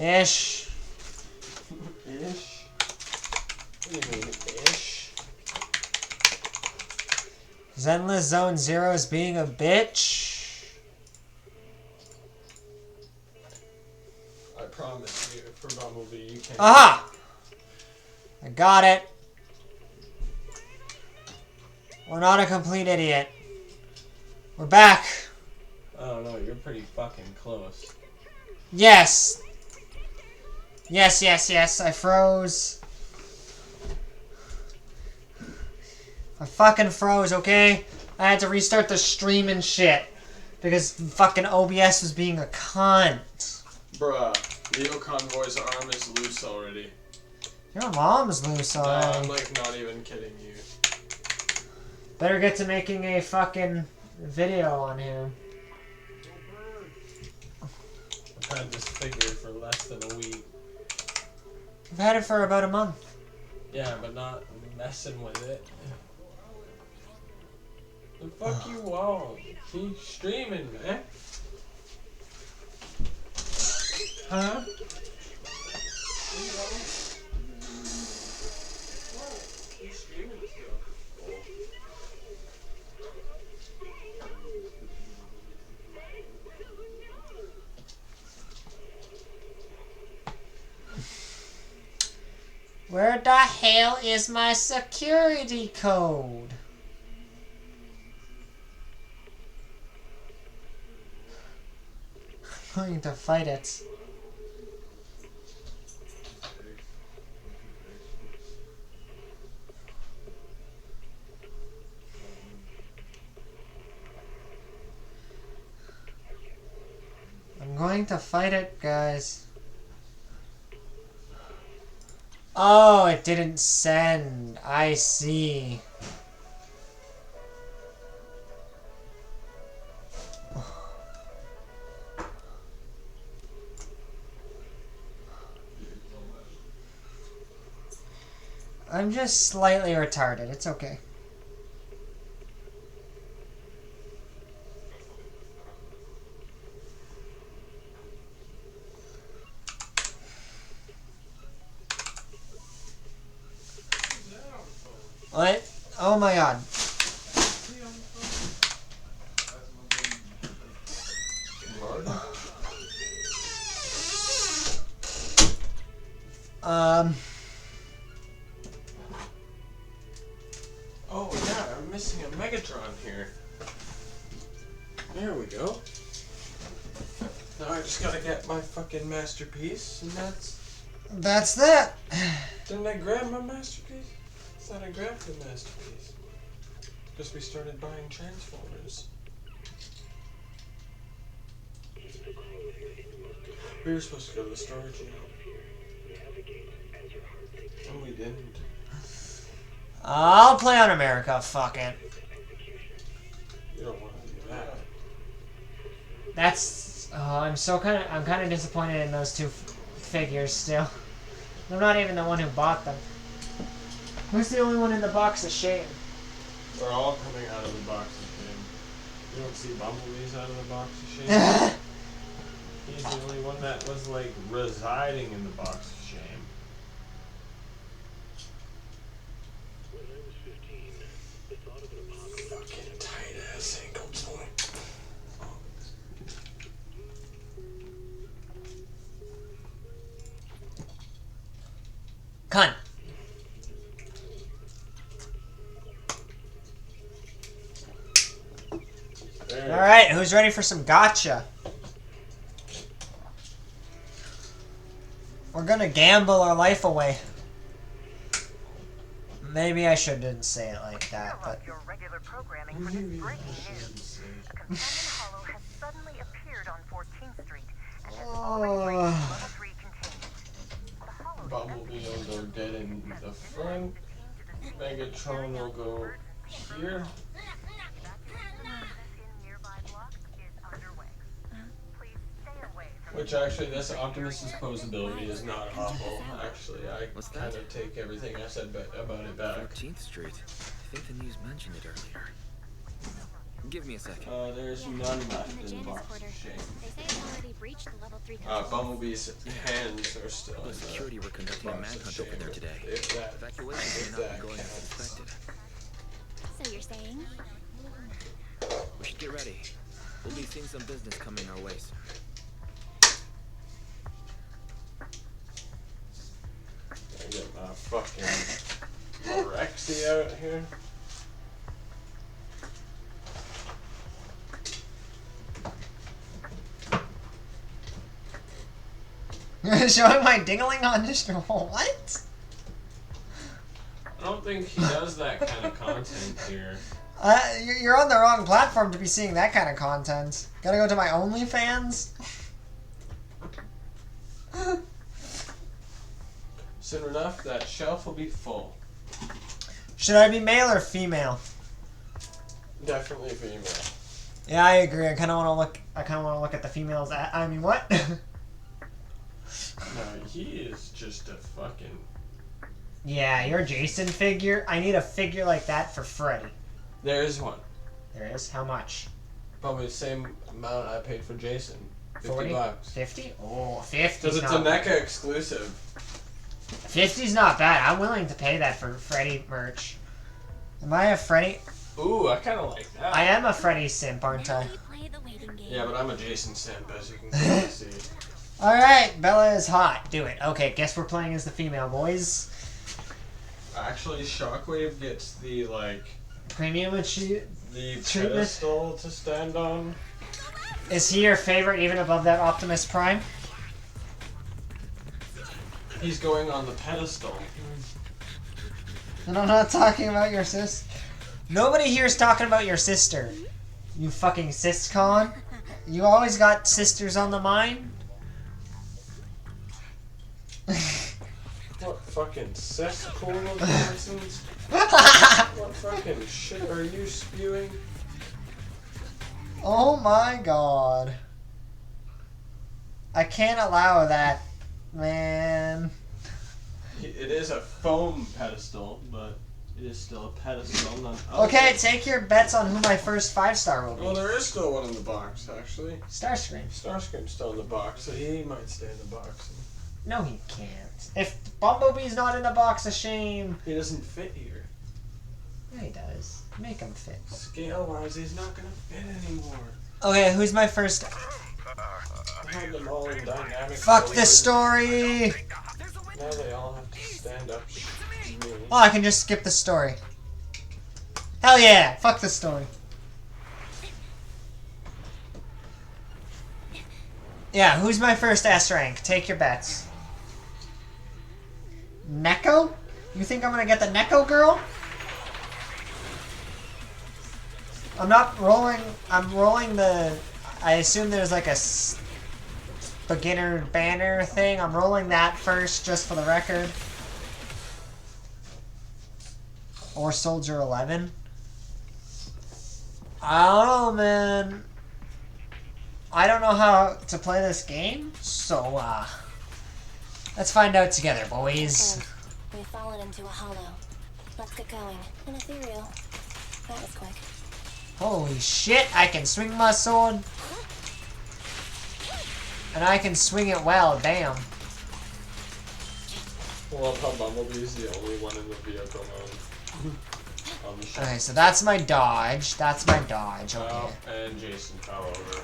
Ish. Ish? What do you mean, ish? Zenless Zone Zero is being a bitch. I promise you, for Bumblebee, you can't. Aha! I got it. We're not a complete idiot. We're back. Oh no, you're pretty fucking close. Yes. Yes. I froze. I fucking froze, okay? I had to restart the stream and shit. Because fucking OBS was being a cunt. Bruh, Leo Convoy's arm is loose already. Your mom's loose No, already. I'm like not even kidding you. Better get to making a fucking video on him. I've had this figure for less than a week. I've had it for about a month. Yeah, but not messing with it. The fuck you won't. Keep streaming, man. Huh? Keep streaming still. Where the hell is my security code? I'm going to fight it. I'm going to fight it, guys. Oh, it didn't send. I see. I'm just slightly retarded. It's okay. What? Oh my god. Oh yeah, I'm missing a Megatron here. There we go. Now I just gotta get my fucking masterpiece, and That's that. Didn't I grab my masterpiece? I thought I grabbed the masterpiece. Because we started buying Transformers. We were supposed to go to the storage unit. And we didn't. I'll play on America. Fuck it. You don't want to do that. That's. Oh, I'm kind of disappointed in those two figures still. I'm not even the one who bought them. Who's the only one in the box of shame? They're all coming out of the box of shame. You don't see Bumblebee's out of the box of shame? He's the only one that was like residing in the box of shame. Fucking tight ass ankle joint. Cunt. Alright, who's ready for some gotcha? We're gonna gamble our life away. Maybe I shouldn't say it like that, but... Your regular programming for this breaking news. A companion hollow has suddenly appeared on 14th Street and has already reached level 3 containment. Bumblebee will go dead in the front. Megatron will go here. Which actually, this Optimus's posability is not awful. Actually, I kind of take everything I said about it back. 14th Street. I think the news mentioned it earlier. Give me a second. There's none left in the box. Shame. They say it's already breached the level 3 Bumblebee's hands are still in The security were conducting a box of manhunt shame. over there today. If that, Evacuation may not be going as counts. expected. So you're saying? We should get ready. We'll be seeing some business coming our way soon. I get my fucking Rexy out here. Showing my dingling on just what? I don't think he does that kind of content here. You're on the wrong platform to be seeing that kind of content. Gotta go to my OnlyFans? Soon enough, that shelf will be full. Should I be male or female? Definitely female. Yeah, I agree. I kind of want to look. I kind of want to look at the females. I mean, what? No, he is just a fucking. Yeah, your Jason figure. I need a figure like that for Freddy. There is one. There is. How much? Probably the same amount I paid for Jason. 40? $50. 50? Oh, 50. Because it's a NECA exclusive. 50's not bad. I'm willing to pay that for Freddy merch. Am I a Freddy? Ooh, I kind of like that. I am a Freddy simp, aren't I? Play the waiting game. Yeah, but I'm a Jason simp, as you can clearly see. Alright, Bella is hot. Do it. Okay, guess we're playing as the female boys. Actually, Shockwave gets the, like, Premium achieve. the Treatment. pedestal to stand on. Is he your favorite even above that Optimus Prime? He's going on the pedestal. And I'm not talking about your sis. Nobody here is talking about your sister. You fucking siscon. You always got sisters on the mind. What fucking cesspool of nonsense? What fucking shit are you spewing? Oh my god. I can't allow that, man. It is a foam pedestal, but it is still a pedestal. Not Okay, take your bets on who my first 5-star will be. Well, there is still one in the box, actually. Starscream. Starscream's still in the box, so he might stay in the box. No, he can't. If Bumblebee's not in the box, a shame. He doesn't fit here. Yeah, he does. Make him fit. Scale-wise, he's not gonna fit anymore. Okay, who's my first? I had them all in dynamic. Fuck colors. this story! Now they all have to stand up. Oh, I can just skip the story. Hell yeah! Fuck the story. Yeah, who's my first S rank? Take your bets. Neko? You think I'm gonna get the Neko girl? I'm not rolling. I'm rolling the. I assume there's like a beginner banner thing. I'm rolling that first, just for the record. Or Soldier 11. I don't know, man. I don't know how to play this game, so let's find out together, boys. We've fallen into a hollow. Let's get going. An ethereal. That was quick. Holy shit, I can swing my sword. And I can swing it well, damn. I love how Bumblebee's the only one in the vehicle mode. On the ship. Okay, so that's my dodge. That's my dodge, okay. Oh, and Jason fell over.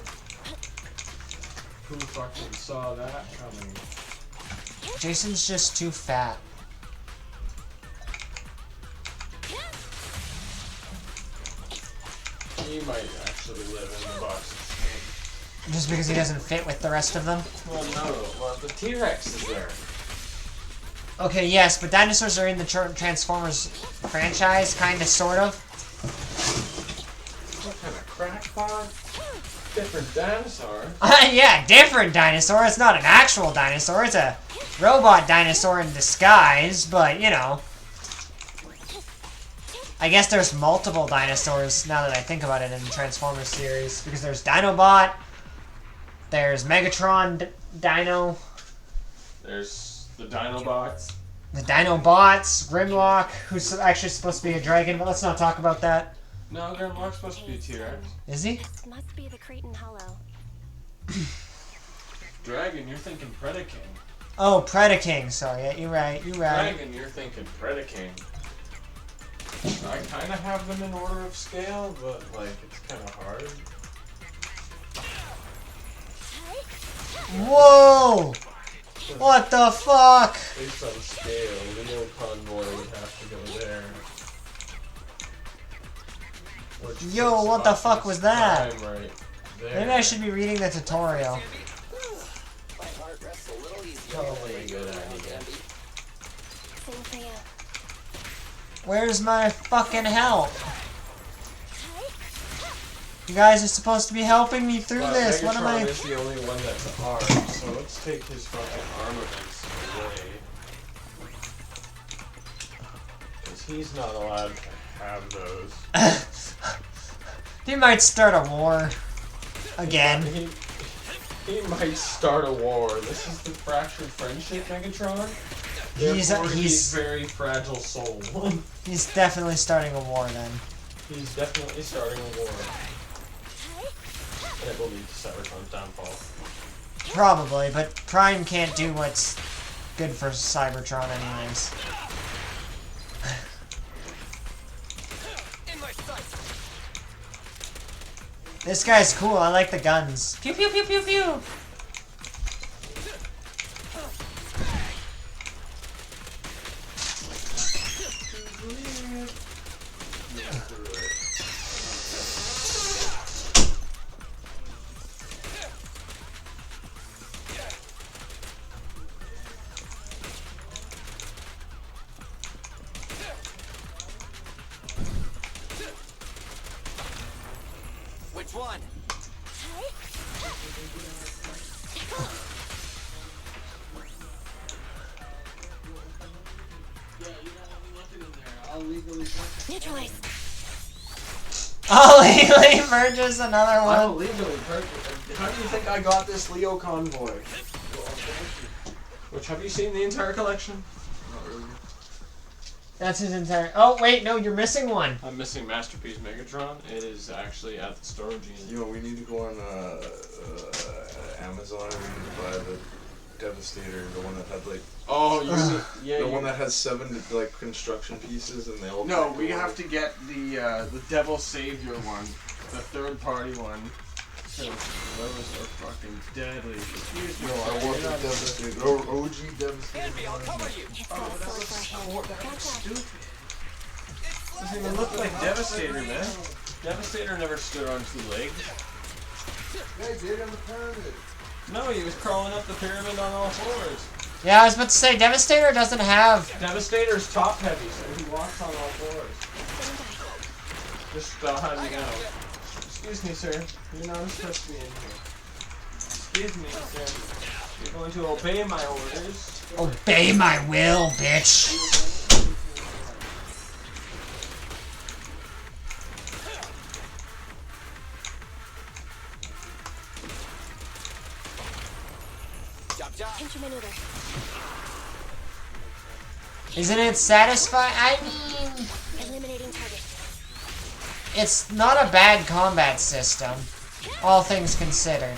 Who fucking saw that coming? Jason's just too fat. He might actually live in the box. Just because he doesn't fit with the rest of them? Well, no. Well, the T-Rex is there. Okay, yes, but dinosaurs are in the Transformers franchise, kinda, sort of. What kind of crackpot? Different dinosaur. Yeah, different dinosaur. It's not an actual dinosaur. It's a robot dinosaur in disguise, but, you know. I guess there's multiple dinosaurs, now that I think about it, in the Transformers series. Because there's Dinobot, there's Megatron Dino, There's the Dinobots. the Dinobots, Grimlock, who's actually supposed to be a dragon, but let's not talk about that. No, Grimlock's supposed to be a T-Rex. Is he? This must be the Cretan Hollow. Dragon, you're thinking Predaking. Oh, Predaking. Sorry, yeah, you're right. You're right. Dragon, you're thinking Predaking. I kind of have them in order of scale, but like it's kind of hard. Whoa! What the fuck? Based on scale, Leo Convoy would have to go there. Which Yo, puts what the fuck was that? Prime right there. Maybe I should be reading the tutorial. My heart rests a little easier. Probably a good idea. Same for you. Where's my fucking help? You guys are supposed to be helping me through this. What am Megatron I? is the only one that's armed, so let's take his fucking armaments away. Because he's not allowed to have those. He might start a war. Again. He might start a war. This is the fractured friendship, Megatron. Therefore, he's very fragile soul. He's definitely starting a war then. He's definitely starting a war. And it will lead to Cybertron's downfall. Probably, but Prime can't do what's good for Cybertron anyways. This guy's cool. I like the guns. Pew pew pew pew pew. Which one? Neutralize. Oh, legally purchase another one. I'm legally perfect. How do you think I got this Leo Convoy? Which, have you seen the entire collection? Not really. That's his entire. Oh wait, no, you're missing one. I'm missing Masterpiece Megatron. It is actually at the storage unit. Yo, we need to go on Amazon and we need to buy the Devastator, the one that had like Oh, you see, yeah. the one that has 7 like construction pieces and they all. No, we have to get the Devil Savior one, the third-party one. So those are fucking deadly. Excuse me. No, I want the Devastator. OG Devastator. Envy, I'll cover you. It's that sword for a hand. Stupid. Doesn't even look like Devastator, man. Devastator never stood on 2 legs. Hey, get on the pyramid. No, he was crawling up the pyramid on all 4s. Yeah, I was about to say Devastator doesn't have. Devastator's top heavy, so he walks on all 4s. Just hiding out. Excuse me, sir. You're not supposed to be in here. Excuse me, sir. You're going to obey my orders. Obey my will, bitch. Job, job. Pinch your maneuver. Isn't it satisfying? I mean, Eliminating target. it's not a bad combat system, all things considered.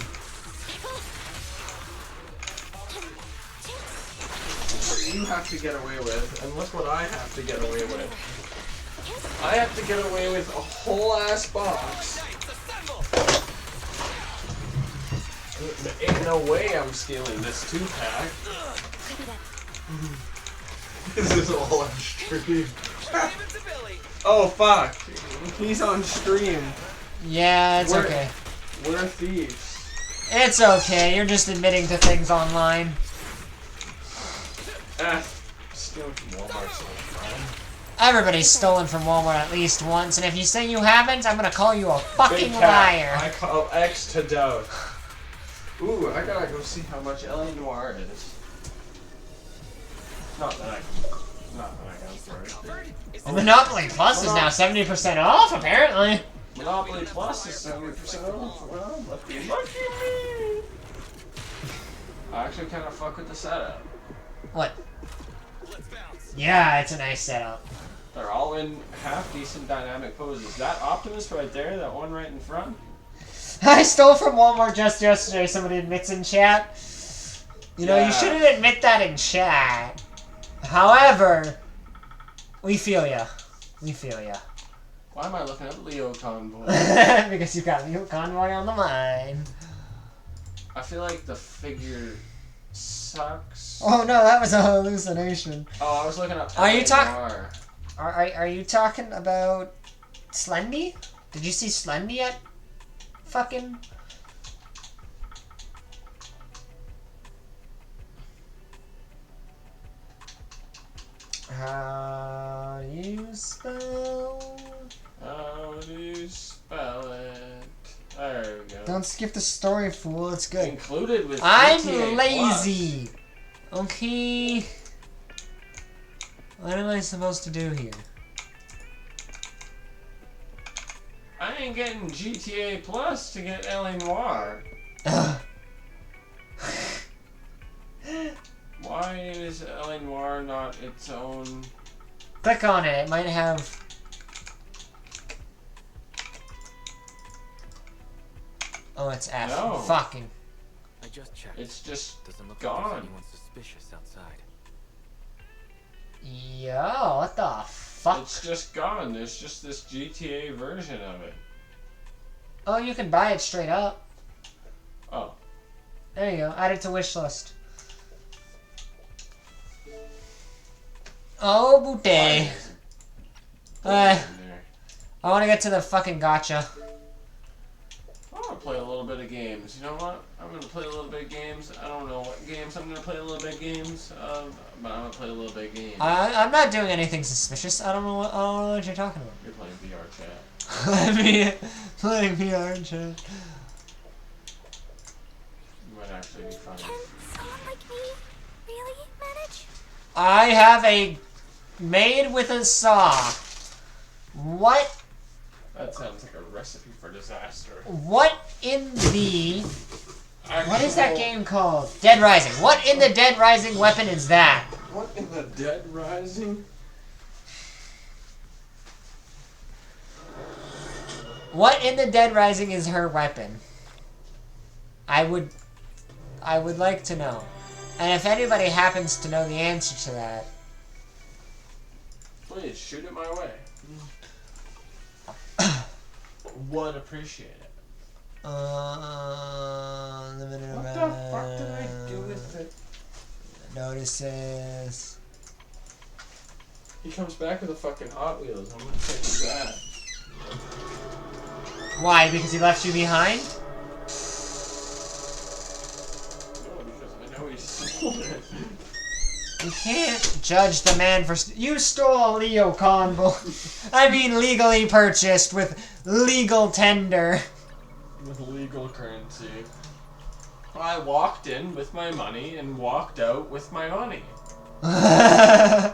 What you have to get away with, and look what I have to get away with. I have to get away with a whole ass box. Ain't no way I'm stealing this 2-pack. Copy that. This is all on stream. Oh fuck! He's on stream. Yeah, it's We're- okay. We're thieves. It's okay. You're just admitting to things online. Stealing from Walmart so fine. Everybody's stolen from Walmart at least once, and if you say you haven't, I'm gonna call you a fucking Big cat. liar. I call X to doubt. Ooh, I gotta go see how much L.A. Noire is. Not that I can for it. Monopoly Plus is now 70% off, apparently. Monopoly Plus is 70% off. Well, lucky me. I actually kind of fuck with the setup. What? Yeah, it's a nice setup. They're all in half-decent dynamic poses. That Optimus right there, that one right in front. I stole from Walmart just yesterday, somebody admits in chat. You know, you shouldn't admit that in chat. However, we feel ya. We feel ya. Why am I looking at Leo Convoy? Because you got Leo Convoy on the mind. I feel like the figure sucks. Oh no, that was a hallucination. Oh, I was looking up. Are you talking? Are you talking about Slendy? Did you see Slendy yet? Fucking. How do you spell? How do you spell it? There we go. Don't skip the story, fool. It's good. Included with I'm GTA lazy. Okay. What am I supposed to do here? I ain't getting GTA Plus to get L.A. Noire. Why is L.A. Noire not its own? Click on it. It might have. Oh, it's F. No. Fucking. I just checked. It's just Doesn't look like gone. there's anyone suspicious outside. Yo, what the fuck? It's just gone. There's just this GTA version of it. Oh, you can buy it straight up. Oh. There you go. Add it to wish list. Oh, booty. I want to get to the fucking gotcha. I want to play a little bit of games. You know what? I'm going to play a little bit of games. I don't know what games I'm going to play a little bit of games of, but I'm going to play a little bit of games. I'm not doing anything suspicious. I don't know what you're talking about. You're playing VR chat. Playing VR chat. You might actually be fun. Can someone like me really manage? I have a maid with a saw. What? That sounds like a recipe for disaster. What in the... What is that game called? Dead Rising. What in the Dead Rising weapon is that? What in the Dead Rising? What in the Dead Rising is her weapon? I would like to know. And if anybody happens to know the answer to that... Please, shoot it my way. Would appreciate it. What the fuck did I do with it? Notices. He comes back with a fucking Hot Wheels. I'm gonna take that. Why? Because he left you behind? No, because I know he stole it. You can't judge the man for... You stole a Leo Convoy. I mean legally purchased with legal tender. With legal currency. I walked in with my money and walked out with my money. That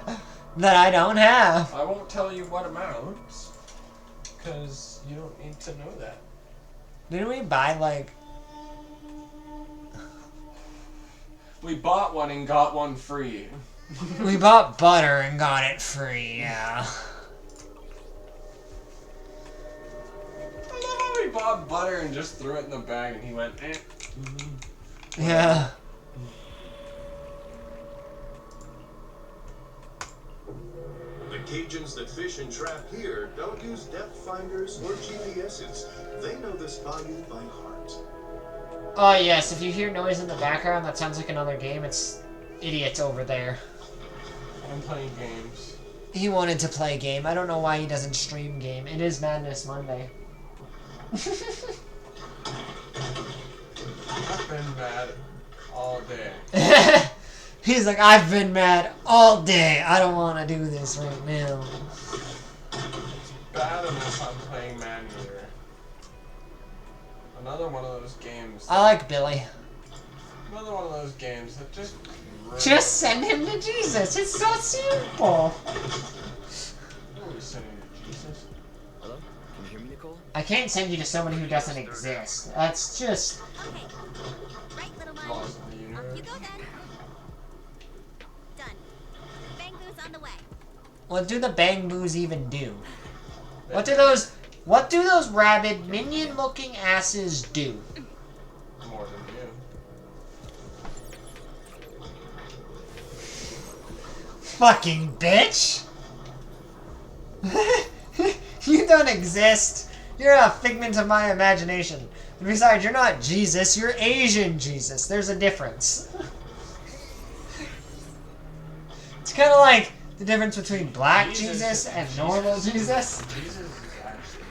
I don't have. I won't tell you what amounts, because you don't need to know that. Didn't we buy like... We bought one and got one free. We bought butter and got it free, yeah. I love how we bought butter and just threw it in the bag and he went, eh. Yeah. The Cajuns that fish and trap here don't use depth finders or GPSs. They know this bayou by heart. Oh yes, if you hear noise in the background that sounds like another game, it's idiots over there. I'm playing games. He wanted to play game. I don't know why he doesn't stream game. It is Madness Monday. I've been mad all day. He's like, I've been mad all day. I don't want to do this right now. It's bad enough I'm playing Manuator. Another one of those games. I like Billy. Another one of those games that just... Just send him to Jesus. It's so simple. Who are we sending to Jesus? Hello? Can you hear me, Nicole? I can't send you to somebody who doesn't exist. That's just... Okay. Right, little one. Lost in the Off you universe. go then. Done. Bang Boo's on the way. What do the bang boos even do? What do those rabid minion-looking asses do? More than you. Fucking bitch! You don't exist. You're a figment of my imagination. And besides, you're not Jesus, you're Asian Jesus. There's a difference. It's kind of like the difference between black Jesus and normal Jesus. Jesus is actually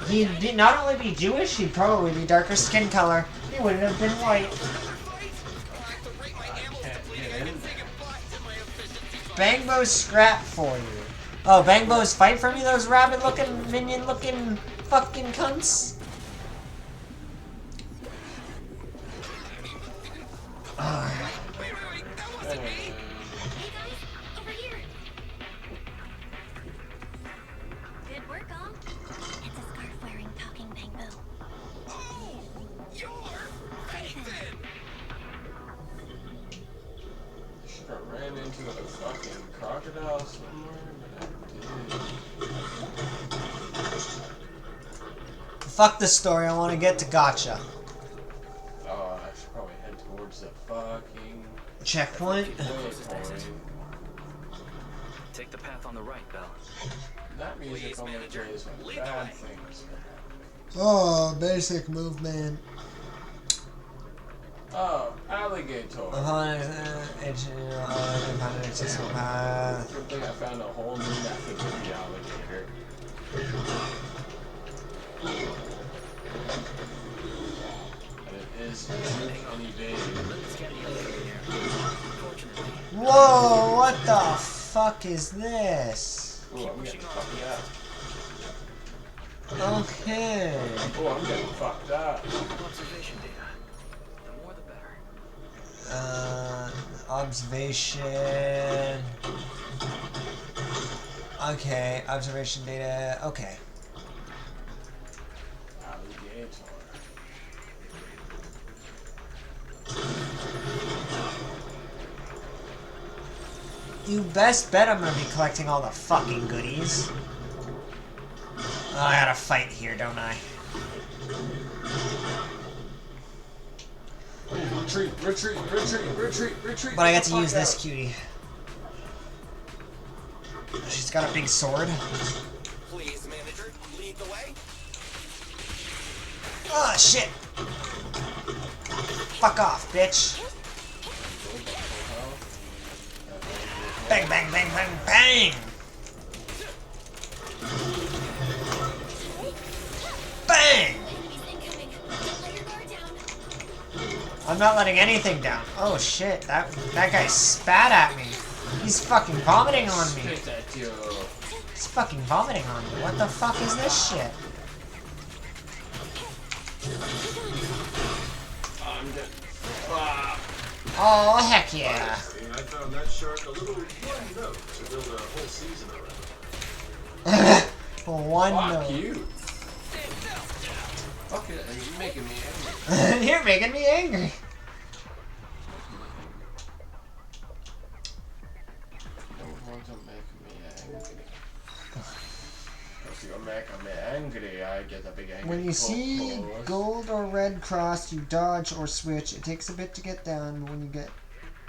Jewish. He'd not only be Jewish, he'd probably be darker skin color. He wouldn't have been white. Bangbo's scrap for you. Oh, Bangbo's fight for me, those rabbit-looking, minion-looking fucking cunts? Good work, Om. It's a scarf-wearing talking Bangbo. Should have ran into the fucking crocodile somewhere, but I did. Fuck this story, I want to get to Gotcha. Oh, I should probably head towards the fucking Checkpoint? waypoint. Take the path on the right, Belle. That music only plays when bad things happen. Oh, basic movement. Oh, alligator. Good Good thing I found a whole new method with the alligator. And it is juke and evade. Whoa, what the fuck is this? Ooh, I'm getting fucked up. Okay. Oh, I'm getting fucked up. Observation data. The more the better. Observation. Okay, observation data. Okay. Alligator. You best bet I'm gonna be collecting all the fucking goodies. Oh, I gotta fight here, don't I? Retreat, retreat, retreat, retreat, retreat. But I get to use this cutie. She's got a big sword. Please, manager, lead the way. Oh, shit! Fuck off, bitch! Bang, bang, bang, bang, bang! Bang! I'm not letting anything down. Oh shit, that guy spat at me. He's fucking vomiting on me. Spit at you. He's fucking vomiting on me. What the fuck is this shit? I'm getting fucked. Oh, heck yeah. Honestly, I found that shark a little one note to build a whole season around. One Fuck note. you. Fuck it, and you're making me angry. You're making me angry. Don't want to make me angry. If you're making me angry, I get a big angry When you see purpose. gold or red cross, you dodge or switch. It takes a bit to get down when you get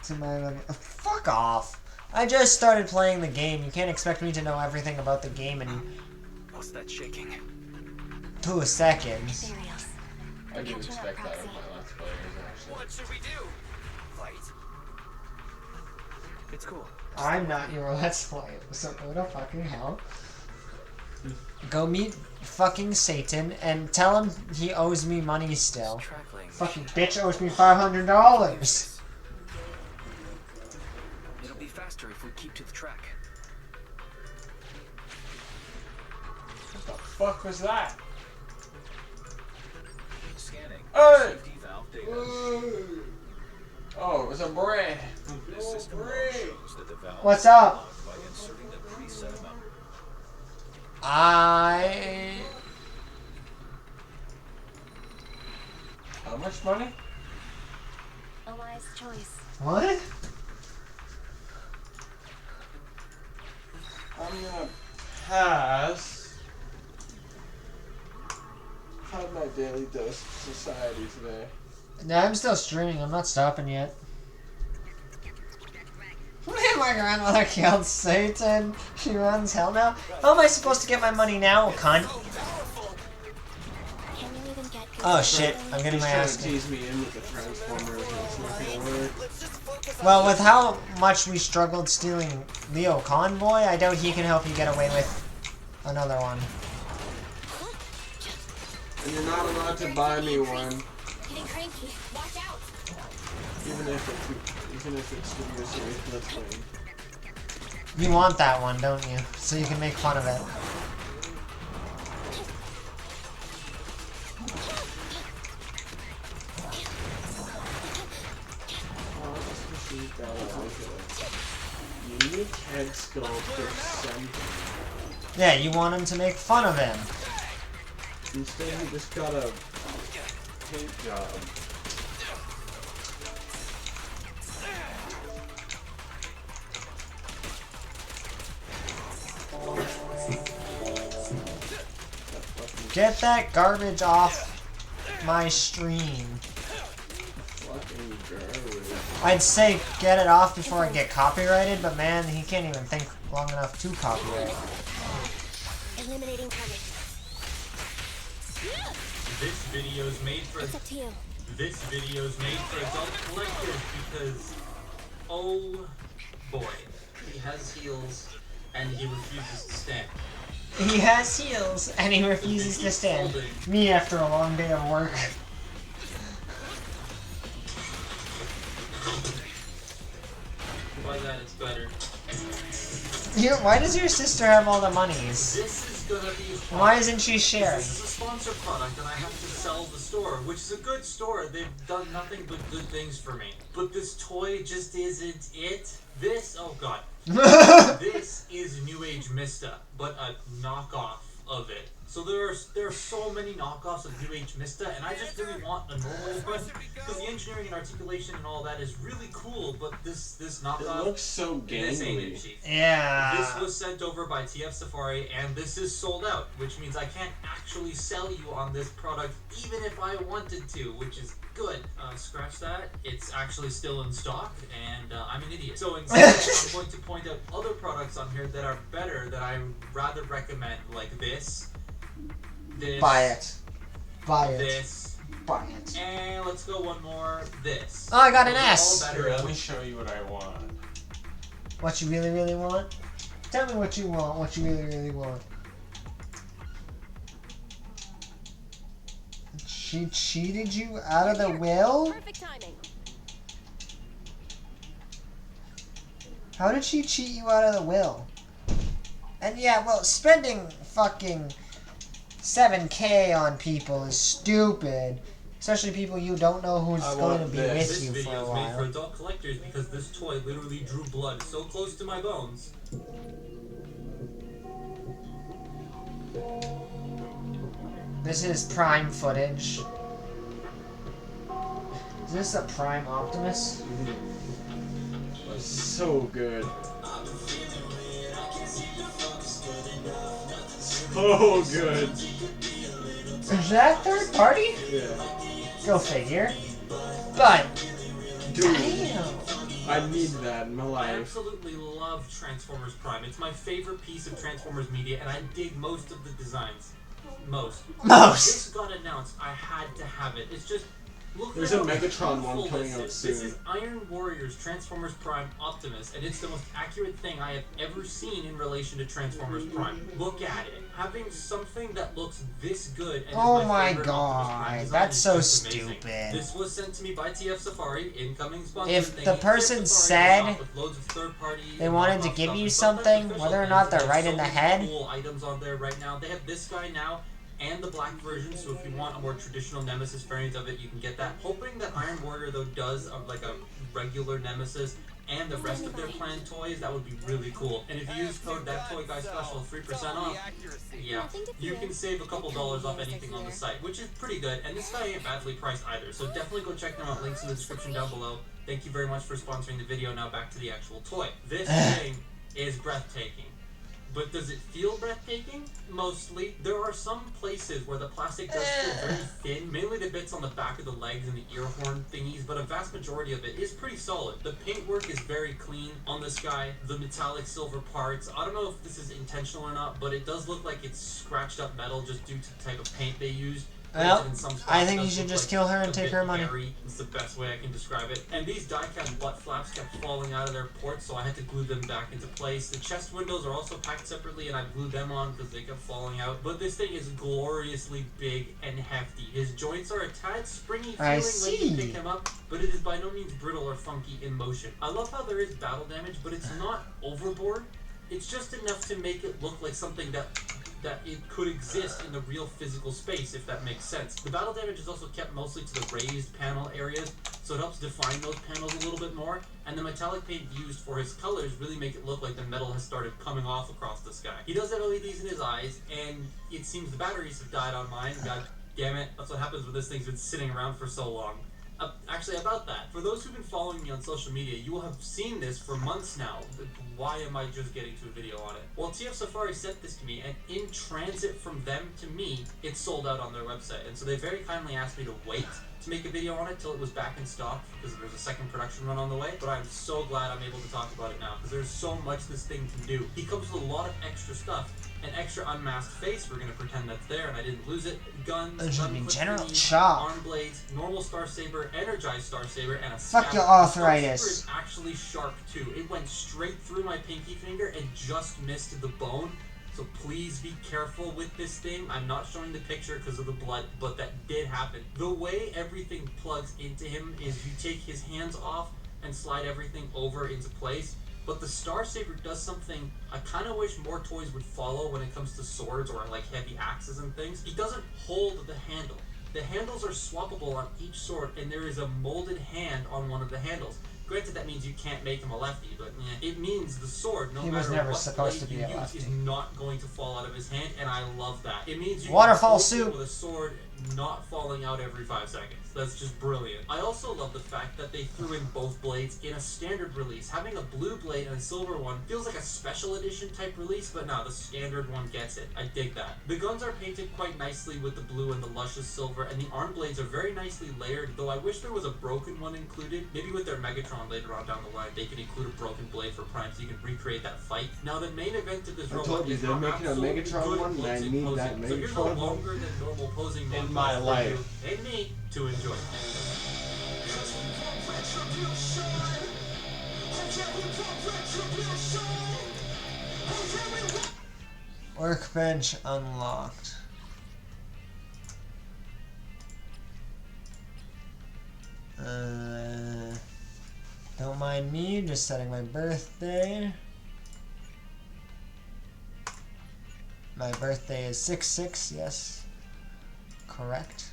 to my level. Fuck off. I just started playing the game. You can't expect me to know everything about the game in What's that shaking? 2 seconds. Materials. I do expect that of my Let's Players, actually. What should we do? Fight. It's cool. I'm not your Let's Play, so go to fucking hell. Go meet fucking Satan and tell him he owes me money still. Track language. Fucking bitch owes me $500. It'll be faster if we keep to the track. What the fuck was that? Scanning. Hey! Safety valve data. Oh, it was a brain. This system log shows that the valve What's is up? unlocked by inserting the preset amount. How much money? A wise choice. What? I'm gonna pass. I've had my daily dose of society today. No, I'm still streaming. I'm not stopping yet. My grandmother killed Satan. She runs hell now. How am I supposed to get my money now, cunt? Can you even get good Oh shit, feeling? I'm getting He's my trying ass to kicked. tease me in with the Transformers and it's not gonna work. Well, with how much we struggled stealing Leo Convoy, I doubt he can help you get away with another one. And you're not allowed to buy me one, Getting cranky. Watch out. even if it's Studio Series Blitzwing. You want that one, don't you? So you can make fun of it. Oh, I just received that unique head sculpt or something. Yeah, you want him to make fun of him. Instead, he just got a paint job. Get that garbage off my stream. Fucking garbage. I'd say get it off before I get copyrighted, but man, he can't even think long enough to copyright. Eliminating target. This video's made for It's up to you. this video's made for adult collectors because oh boy, he has heels and he refuses to stand. He has heels, and he refuses to stand. Me after a long day of work. By that it's better. Why does your sister have all the monies? This is gonna be fun. Why isn't she sharing? This is a sponsored product and I have to sell the store, which is a good store. They've done nothing but good things for me. But this toy just isn't it. This, oh god. This is New Age Mista, but a knockoff of it. So there are so many knockoffs of New Age Mista, and I just really want a normal one because the engineering and articulation and all that is really cool. But this knockoff, It looks so this ain't it, gangly. Chief. Yeah. This was sent over by TF Safari, and this is sold out, which means I can't actually sell you on this product even if I wanted to, which is good. Scratch that. It's actually still in stock, and I'm an idiot. So instead, I'm going to point out other products on here that are better that I rather recommend, like this. Buy it. Buy it. This. Buy it. And let's go one more. This. Oh, I got an Those are all S. better, Here, let me which- show you what I want. What you really, really want? Tell me what you want. What you really, really want. She cheated you out of the will? Perfect timing. How did she cheat you out of the will? And yeah, well, spending fucking 7K on people is stupid. Especially people you don't know who's I going to want be this. with This you for video a is made for while. adult collectors because this toy literally drew blood so close to my bones. This is Prime footage. Is this a Prime Optimus? So good. So good. Is that third party? Yeah. Go figure. But, Dude, damn. I need that in my I life. absolutely love Transformers Prime. It's my favorite piece of Transformers media, and I dig most of the designs. Most. Most. This got announced. I had to have it. It's just look. There's at a how Megatron one beautiful coming this out is. soon. This is Iron Warriors Transformers Prime Optimus, and it's the most accurate thing I have ever seen in relation to Transformers Prime. Look at it. Having something that looks this good and Oh is my favorite Optimus Prime God, design that's is so just amazing. stupid. This was sent to me by TF Safari, incoming sponsor. If thingy. the TF person Safari said goes off with loads of third-party they wanted to knockoff give stuff, you and sometimes something, official whether or things. not they're There's right so in the many head. cool items on there right now. They have this guy now and the black version, so if you want a more traditional Nemesis variant of it, you can get that. Hoping that Iron Warrior though does like a regular Nemesis and the rest of their planned toys, that would be really cool. And if you use code ThatToyGuySpecial 3% off, yeah, you can save a couple dollars off anything on the site, which is pretty good. And this guy ain't badly priced either, so definitely go check them out. Links in the description down below. Thank you very much for sponsoring the video. Now back to the actual toy. This thing is breathtaking. But does it feel breathtaking? Mostly. There are some places where the plastic does feel very thin, mainly the bits on the back of the legs and the ear horn thingies, but a vast majority of it is pretty solid. The paintwork is very clean on this guy. The metallic silver parts, I don't know if this is intentional or not, but it does look like it's scratched up metal just due to the type of paint they used. Well, In some spots, I think it you does should look just like kill her and a take bit her money. hairy. It's the best way I can describe it. And these die-cast butt flaps kept falling out of their ports, so I had to glue them back into place. The chest windows are also packed separately, and I glued them on because they kept falling out. But this thing is gloriously big and hefty. His joints are a tad springy feeling when you pick him up, but it is by no means brittle or funky in motion. I love how there is battle damage, but it's not overboard. It's just enough to make it look like something that it could exist in the real physical space, if that makes sense. The battle damage is also kept mostly to the raised panel areas, so it helps define those panels a little bit more, and the metallic paint used for his colors really make it look like the metal has started coming off across the sky. He does have LEDs in his eyes, and it seems the batteries have died on mine. God damn it, that's what happens when this thing's been sitting around for so long. Actually, about that, for those who've been following me on social media, you will have seen this for months now. Why am I just getting to a video on it? Well, TF Safari sent this to me, and in transit from them to me, it's sold out on their website. And so they very kindly asked me to wait to make a video on it till it was back in stock, because there's a second production run on the way. But I'm so glad I'm able to talk about it now, because there's so much this thing can do. He comes with a lot of extra stuff. An extra unmasked face, we're gonna pretend that's there and I didn't lose it. Guns, General Chop, arm blades, normal Star Saber, energized Star Saber, and a fuck your Star arthritis. Saber is actually sharp too. It went straight through my pinky finger and just missed the bone. So please be careful with this thing. I'm not showing the picture because of the blood, but that did happen. The way everything plugs into him is you take his hands off and slide everything over into place. But the Star Saber does something I kind of wish more toys would follow when it comes to swords or like heavy axes and things. He doesn't hold the handle. The handles are swappable on each sword, and there is a molded hand on one of the handles. Granted, that means you can't make him a lefty, but it means the sword, no matter what blade you use, is not going to fall out of his hand, and I love that. It means you Waterfall can suit with a sword not falling out every 5 seconds. That's just brilliant. I also love the fact that they threw in both blades in a standard release. Having a blue blade and a silver one feels like a special edition type release, but no, the standard one gets it. I dig that. The guns are painted quite nicely with the blue and the luscious silver, and the arm blades are very nicely layered, though I wish there was a broken one included. Maybe with their Megatron later on down the line, they could include a broken blade for Prime so you can recreate that fight. Now, the main event of this robot is they're making a Megatron one, and I need that Megatron. So you're no longer than normal posing mode in my life. And me to enjoy. Workbench unlocked. Don't mind me, just setting my birthday. My birthday is 6/6, yes. Correct.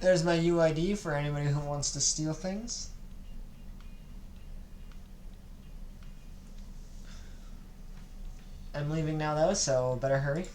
There's my UID for anybody who wants to steal things. I'm leaving now though, so better hurry.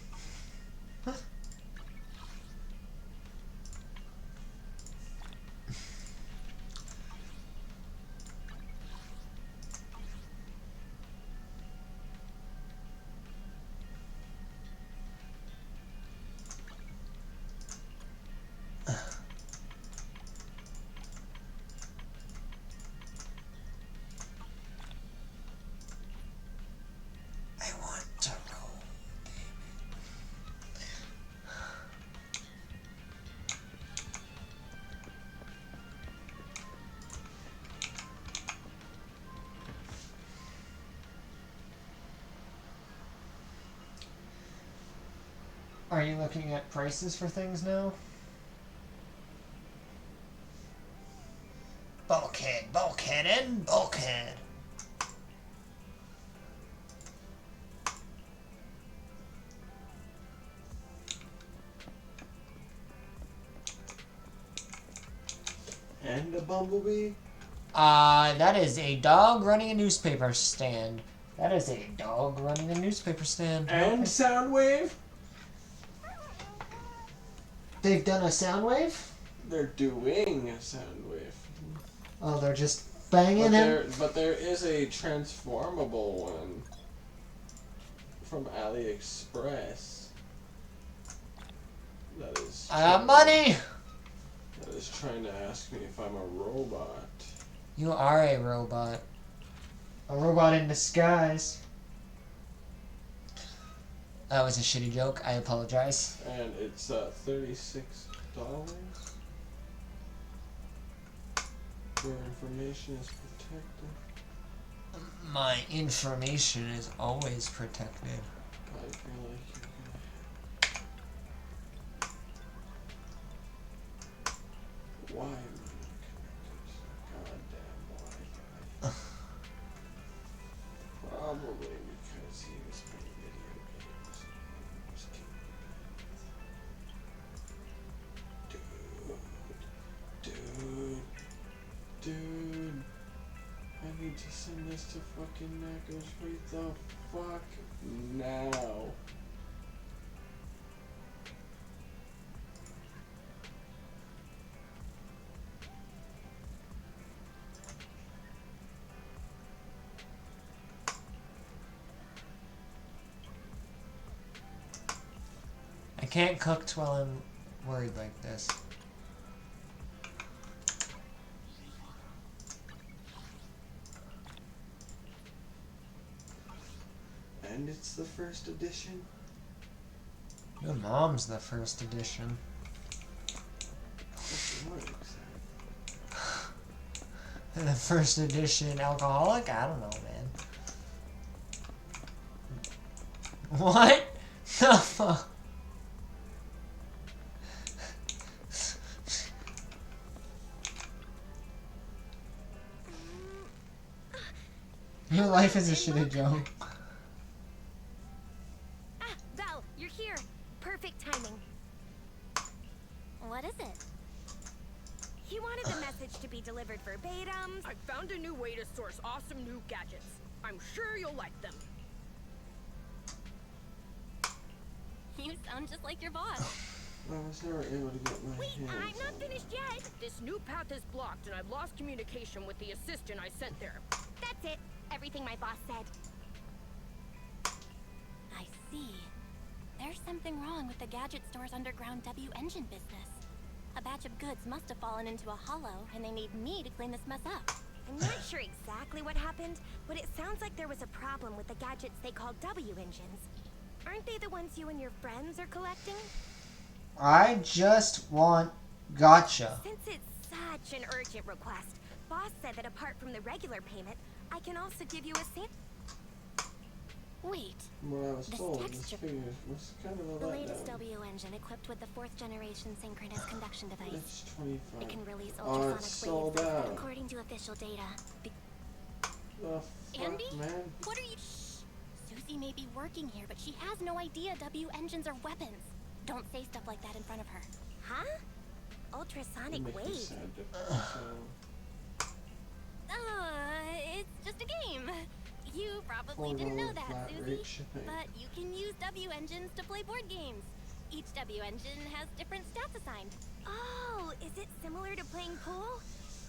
Are you looking at prices for things now? Bulkhead, bulkhead, and bulkhead. And a bumblebee? That is a dog running a newspaper stand. That is a dog running a newspaper stand. And Soundwave? They've done a sound wave? They're doing a Soundwave. Oh, they're just banging him? But there is a transformable one from AliExpress. That is. I got money! That is trying to ask me if I'm a robot. You are a robot. A robot in disguise. That was a shitty joke. I apologize. And it's $36. Your information is protected. My information is always protected. I feel like you're gonna. Why am I not connected to the goddamn Wi-Fi? Probably because he was playing video games. He was Dude, I need to send this to fucking Knackers right the fuck now. I can't cook while I'm worried like this. And it's the first edition. Your mom's the first edition. The first edition alcoholic? I don't know, man. What the fuck? Your life is a shitty joke. Ah, Val, you're here. Perfect timing. What is it? He wanted the message to be delivered verbatim. I found a new way to source awesome new gadgets. I'm sure you'll like them. You sound just like your boss. I was never able to get my Wait, hands I'm not on finished yet. This new path is blocked, and I've lost communication with the assistant I sent there. That's it. Everything my boss said. I see. There's something wrong with the gadget store's underground W engine business. A batch of goods must have fallen into a hollow, and they need me to clean this mess up. I'm not sure exactly what happened, but it sounds like there was a problem with the gadgets they call W engines. Aren't they the ones you and your friends are collecting? I just want gotcha. Since it's such an urgent request, boss said that apart from the regular payment, I can also give you a sample. Wait. What I was This told, this texture- figure was kind of a The latest letdown. W engine equipped with the 4th generation synchronous conduction device. It's 25. It can release Oh, ultrasonic it's sold waves. out. According to official data. The fuck, Andy? man? What are you? Susie may be working here, but she has no idea W engines are weapons. Don't say stuff like that in front of her. Huh? Ultrasonic Make me waves? sad to- It's just a game. You probably $4 didn't know that, flat Susie. rate shipping. But you can use W engines to play board games. Each W engine has different stats assigned. Oh, is it similar to playing pool?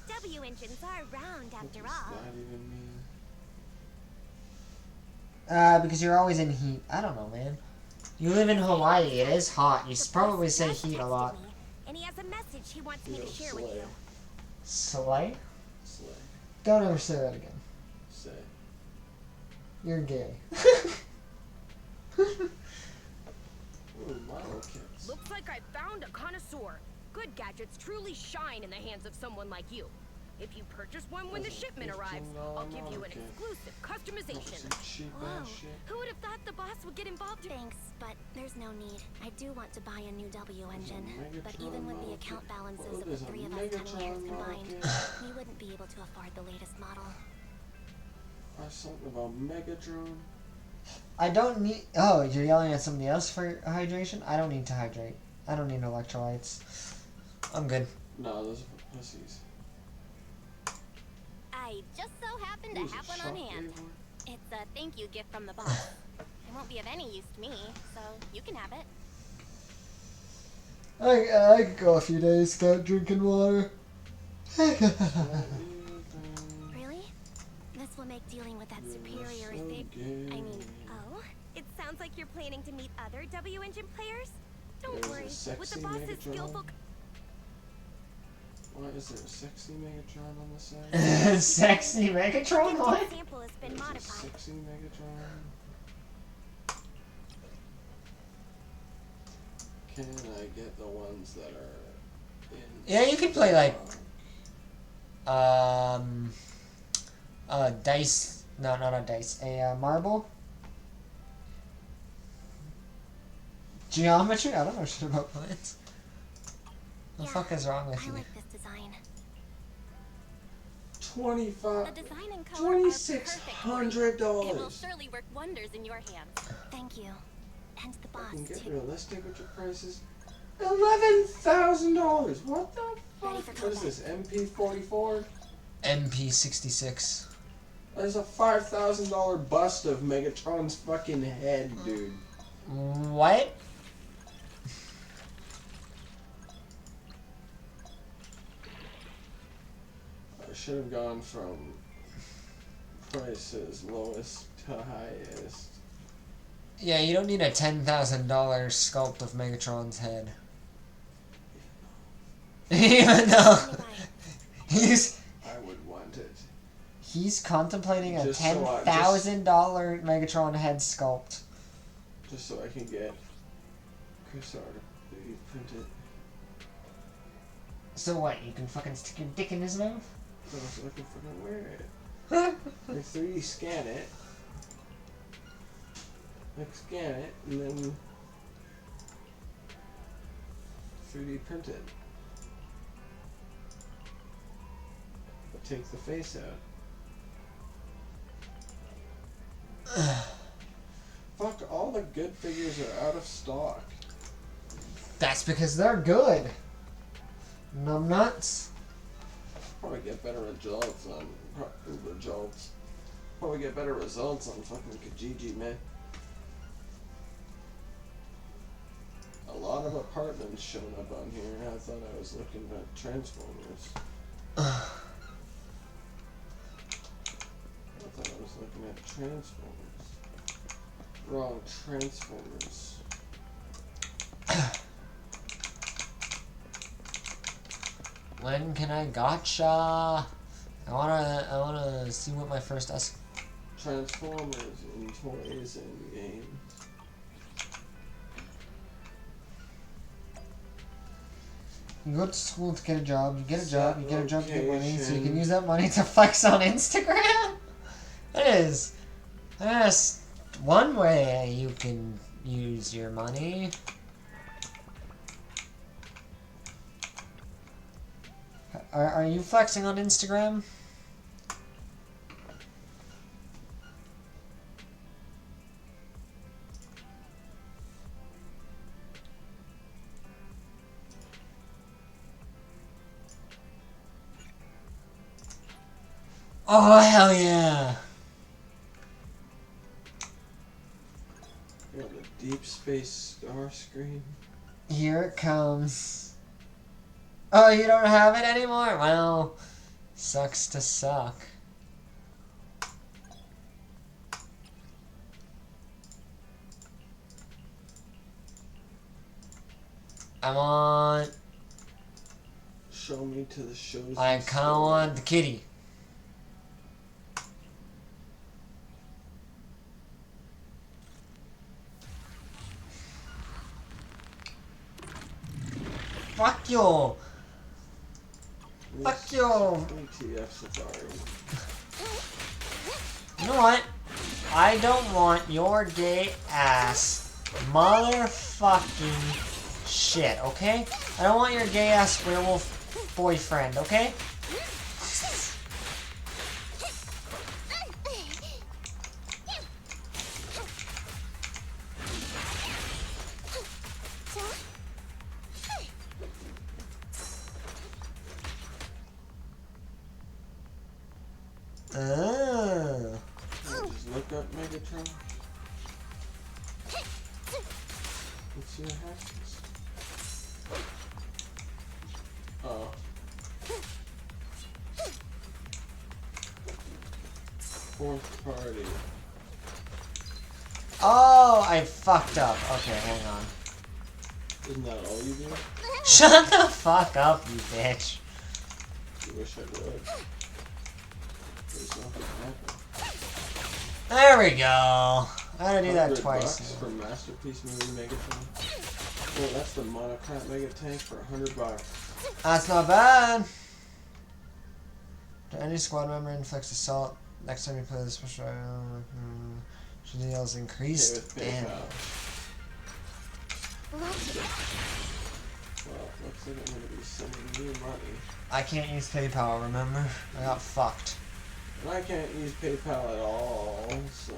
W engines are round What after does all. that even mean? Because you're always in heat. I don't know, man. You live in Hawaii. It is hot. You probably say heat a lot. And he has a message he wants me Yo, to share with Slay. you. Slay? Slay. Don't ever say that again. Say. You're gay. Ooh, model kits. Looks like I found a connoisseur. Good gadgets truly shine in the hands of someone like you. If you purchase one when the shipment arrives, I'll give you an exclusive customization. Some cheap ass shit. Who would have thought the boss would get involved? Thanks, but there's no need. I do want to buy a new W engine, but even with the account balances of the three of us 10 years combined, we wouldn't be able to afford the latest model. Something about Megatron. I don't need... Oh, you're yelling at somebody else for hydration? I don't need to hydrate. I don't need electrolytes. I'm good. No, those are for pussies. I just so happen to Who's a have one on hand. shockwave one? It's a thank you gift from the boss. It won't be of any use to me, so you can have it. I could go a few days without drinking water. Really? This will make dealing with that superior a big... oh? It sounds like you're planning to meet other W Engine players? Don't worry, with the boss's skillful... Why is there a sexy Megatron on the side? Sexy Megatron? What? The sample has been modified. Sexy Megatron. Can I get the ones that are in... Yeah, you can play like... dice... No, not a dice. A marble? Geometry? I don't know shit about plants. The fuck is wrong with you? I like this design. $25. The design and color are perfect. $2,600. It will surely work wonders in your hands. Thank you. And the boss, You can get too. realistic with your prices. $11,000. What the Ready fuck? for What is this? MP44? MP66. There's a $5,000 bust of Megatron's fucking head, dude. What? I should have gone from prices lowest to highest. Yeah, you don't need a $10,000 sculpt of Megatron's head. Even though he's I would want it. he's contemplating a Just so $10,000 Megatron head sculpt. Just so I can get Chris Art 3D printed. So what? You can fucking stick your dick in his mouth? So I can fucking wear it. Like 3D scan it. Like scan it and then 3D print it. But take the face out. Fuck, all the good figures are out of stock. That's because they're good. Numbnuts. Probably get better results on Probably get better results on fucking Kijiji, man. A lot of apartments showing up on here. I thought I was looking at Transformers. I thought I was looking at Transformers. Wrong, Transformers. When can I gotcha? I wanna see what my first Transformers in toys and games. You go to school to get a job, you get a job, you get a job to get money, so you can use that money to flex on Instagram? That's one way you can use your money. Are you flexing on Instagram? Oh, hell yeah! You know, the Deep Space Star screen. Here it comes. Oh, you don't have it anymore? Well, sucks to suck. I want... Show me to the shows. I kinda want the kitty. Fuck you! Fuck you! ATF Safari. You know what? I don't want your gay ass motherfucking shit, okay? I don't want your gay ass werewolf boyfriend, okay? Just look up Megatron. Let's see what happens. Oh. Fourth party. Oh, I fucked up. Okay, hang on. Isn't that all you do? Shut the fuck up, you bitch. You wish I would. There's nothing happening. There we go. I gotta do that twice. $100 for Masterpiece movie Megatron. Oh, that's the monocrop Mega Tank for $100. That's not bad. To any squad member inflicts assault next time you play this special she deals increased damage. Well, looks like I'm gonna be sending you money. I can't use PayPal, remember? I got fucked. And I can't use PayPal at all, so...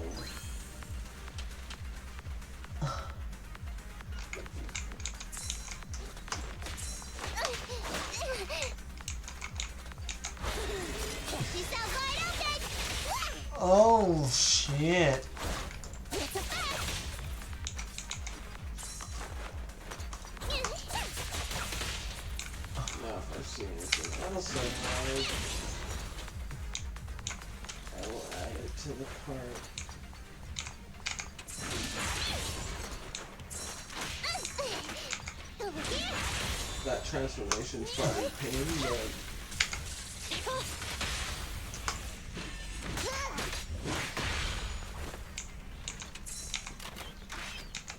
Oh shit. Now if I see anything else I will add it to the cart. That transformation's probably pain, but...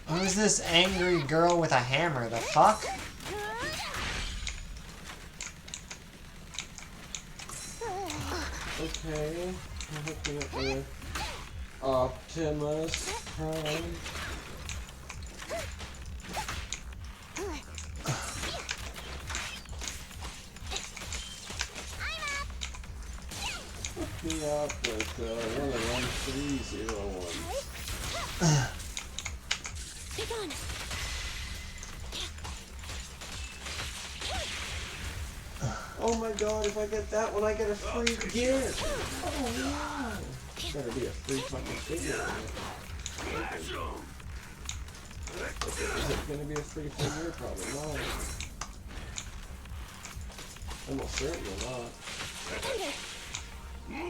Who's this angry girl with a hammer? The fuck? Okay, I'm hooking up with Optimus Prime. Hook me up with one of them 301s. Oh my god, if I get that one, I get a free gear! Oh wow! Better be a free fucking figure. Is it gonna be a free figure? Probably not. Almost certainly not.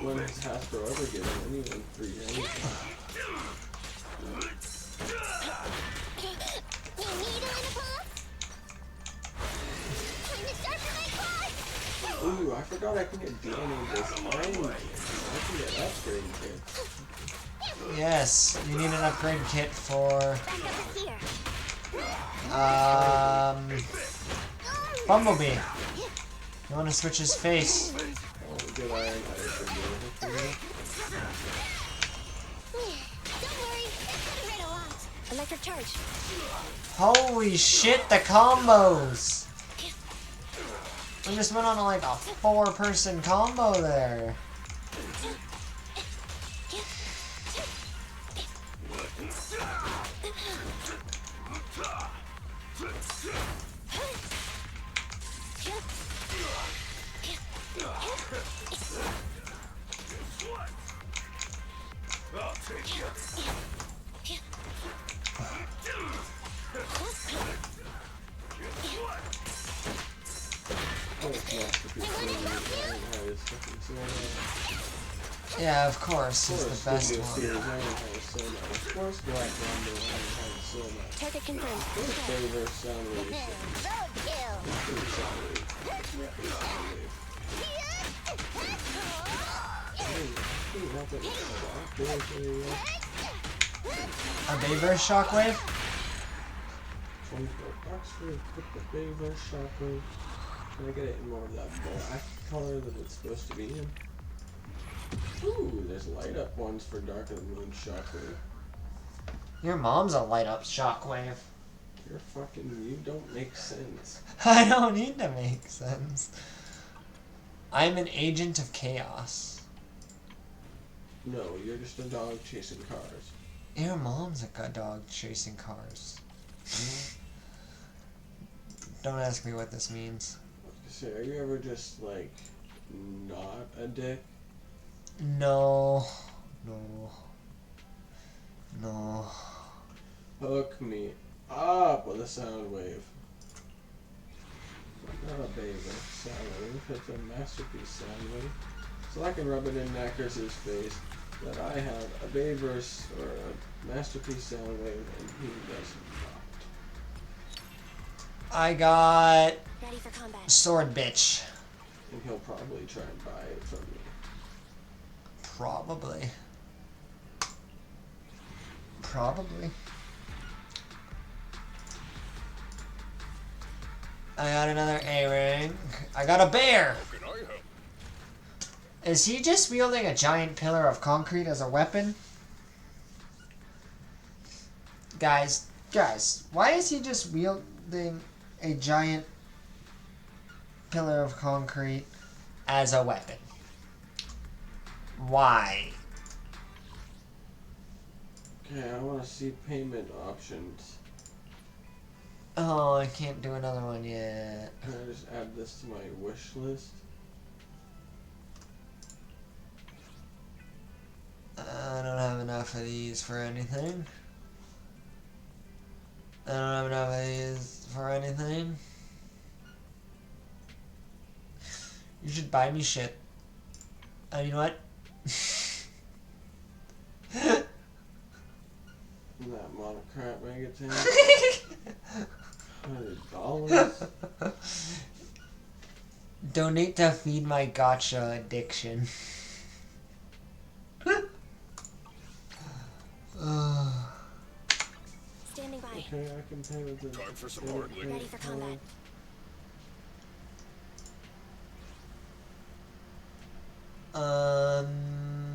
When has Hasbro ever given anyone free anything? Ooh, I forgot I can get DNA this iron kit. I can get upgrade kits. Yes, you need an upgrade kit for Bumblebee. You want to switch his face. Oh, good iron Electric charge. Holy shit, the combos! We just went on like a 4-person combo there. Yeah, of course, it's the best one. Of course, Black Mamba has so much. Target confirmed. Favorite sound wave. A Bayverse shockwave? 24 bucks for the Bayverse shockwave. Can I get it in more of that black color that it's supposed to be in? Ooh, there's light up ones for Dark of the Moon shockwave. Your mom's a light up shockwave. You're fucking, you don't make sense. I don't need to make sense. I'm an agent of chaos. No, you're just a dog chasing cars. Your mom's a good dog chasing cars. Don't ask me what this means. So, are you ever just, like, not a dick? No. No. Hook me up with a sound wave. Not a baby. Sound wave. It's a masterpiece sound wave. So I can rub it in Knackers's face that I have a Bayverse or a masterpiece sound wave and he does not. I got Ready for combat. sword bitch. And he'll probably try and buy it from me. Probably. Probably. I got another A-ring. I got a bear! Is he just wielding a giant pillar of concrete as a weapon? Guys, why is he just wielding a giant pillar of concrete as a weapon? Why? Okay, I want to see payment options. Oh, I can't do another one yet. Can I just add this to my wish list? I don't have enough of these for anything. I don't have enough of these for anything. You should buy me shit. You know what? That monocrat megatank. $100. Donate to feed my gotcha addiction. Standing by. Okay, I can pay with the. Time for some hardly. Ready for combat.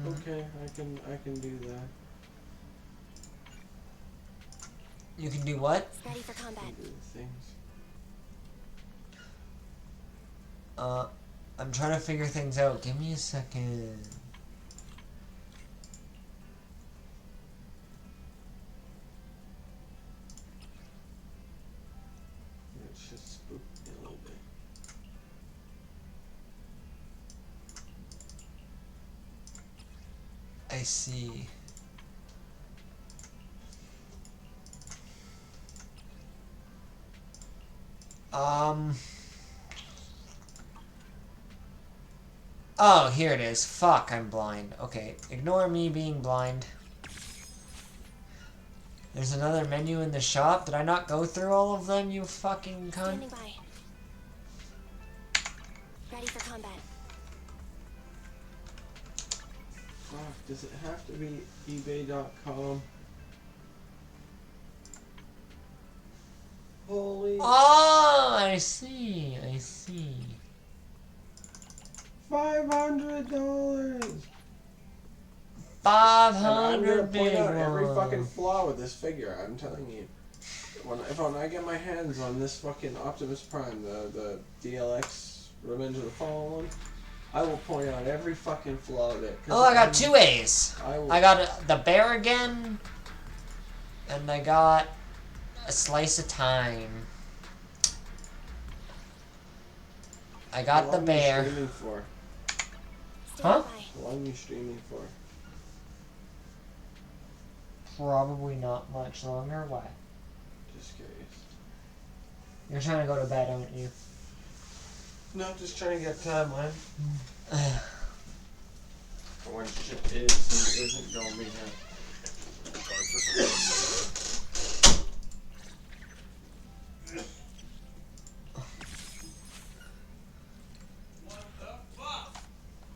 Okay, I can do that. You can do what? Ready for combat. I can do the things. I'm trying to figure things out. Give me a second. It's just spooked me a little bit. I see. Oh, here it is. Fuck, I'm blind. Okay, ignore me being blind. There's another menu in the shop. Did I not go through all of them, you fucking cunt? Standing by. Ready for combat. Fuck, does it have to be ebay.com? Holy Oh, I see. I see. $500! $500 big point out every one. fucking flaw with this figure, I'm telling you. When I get my hands on this fucking Optimus Prime, the DLX Revenge of the Fallen one, I will point out every fucking flaw there. Oh, I got two A's. I I got the bear again, and I got a slice of time. I got the bear. How long are you streaming for? Huh? How long are you streaming for? Probably not much longer. Why? Just curious. You're trying to go to bed, aren't you? No, just trying to get timeline. For when shit is and isn't gonna be here. Time for some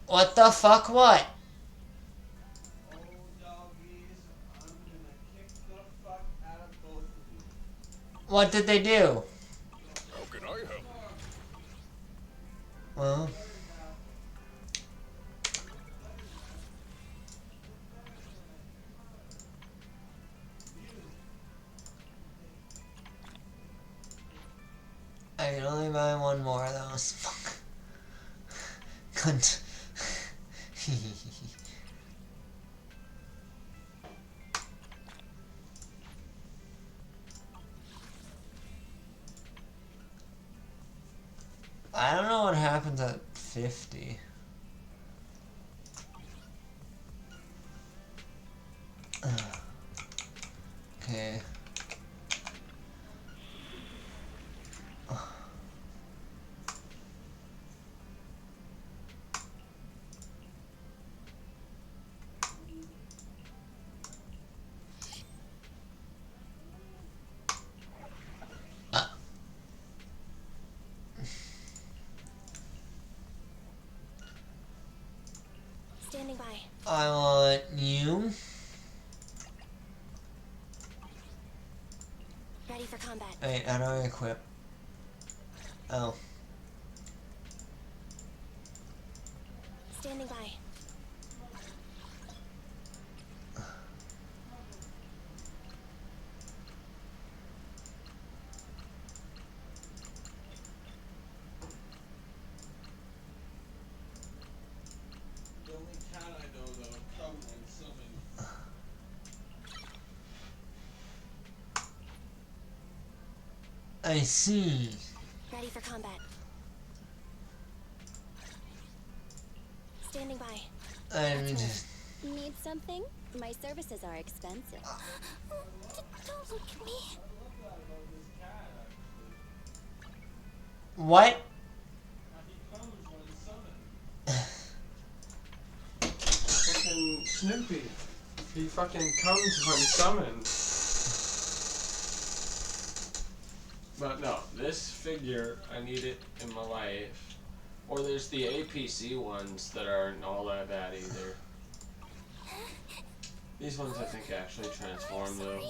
What the fuck? What? Oh, doggies, I'm gonna kick the fuck out of both of you. What did they do? How can I help? Well, I can only buy one more of those. Fuck. Cunt. I don't know what happens at 50. Okay. by. I want you. Ready for combat. Wait, how do I equip? Oh. Standing by. The only cat I know that'll come when summoned. I see. Ready for combat. Standing by. Need something? My services are expensive. Don't look at me. What? Fucking Snoopy. He fucking comes when summoned. But no, this figure, I need it in my life. Or there's the APC ones that aren't all that bad either. These ones I think actually transform though.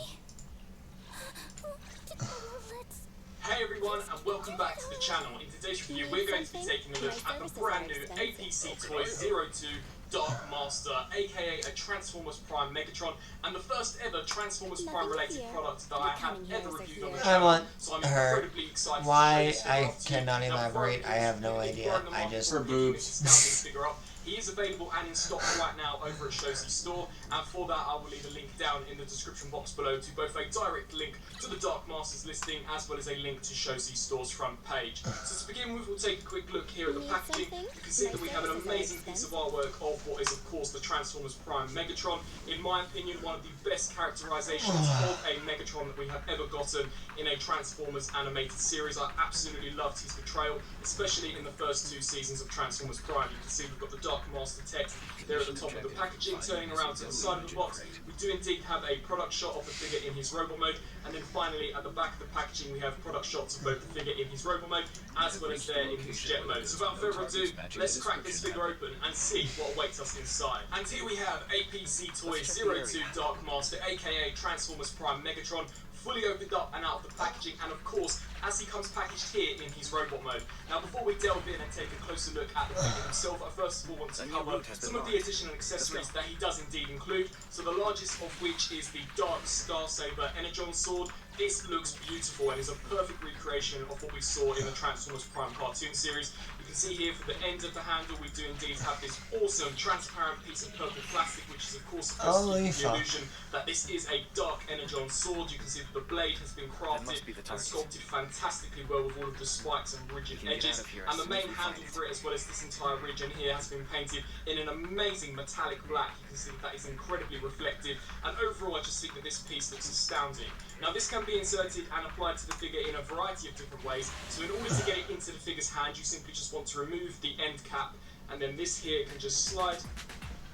Hey everyone, and welcome back to the channel. In today's review, we're going to be taking a look at the brand new APC Toy 02 Dark Master, aka a Transformers Prime Megatron, and the first ever Transformers Prime related product that I have ever reviewed on the I channel. want So I'm her. incredibly excited Why? to show this I figure off to you. cannot Now, elaborate. before I have no begin, idea. before the I market just. Her review boobs. this astounding figure up, he is available and in stock right now over at Shosey's store, and for that I will leave a link down in the description box below to both a direct link to the Dark Masters listing as well as a link to Shosey's store's front page. So to begin with, we'll take a quick look here at the packaging. You can see that we have an amazing piece of artwork of what is of course the Transformers Prime Megatron. In my opinion, one of the best characterizations of a Megatron that we have ever gotten in a Transformers animated series. I absolutely loved his portrayal, especially in the first 2 seasons of Transformers Prime. You can see we've got the Dark Master text there at the top of the packaging. Turning around to the side of the box, we do indeed have a product shot of the figure in his robot mode, and then finally at the back of the packaging we have product shots of both the figure in his robot mode as well as there in his jet mode. So without further ado, let's crack this figure open and see what awaits us inside. And here we have APC Toy 02 Dark Master, aka Transformers Prime Megatron, fully opened up and out of the packaging, and of course as he comes packaged here in his robot mode. Now before we delve in and take a closer look at the figure himself, I first of all want to cover some of the additional accessories that he does indeed include. So the largest of which is the Dark Star Saber Energon Sword. This looks beautiful and is a perfect recreation of what we saw in the Transformers Prime cartoon series. You can see here for the end of the handle we do indeed have this awesome transparent piece of purple plastic, which is of course supposed to give the illusion that this is a Dark Energon Sword. You can see that the blade has been crafted and sculpted fantastically well with all of the spikes and rigid edges, and the main handle for it as well as this entire region here has been painted in an amazing metallic black. You can see that is incredibly reflective, and overall I just think that this piece looks astounding. Now this can be inserted and applied to the figure in a variety of different ways. So in order to get it into the figure's hand, you simply just want to remove the end cap, and then this here can just slide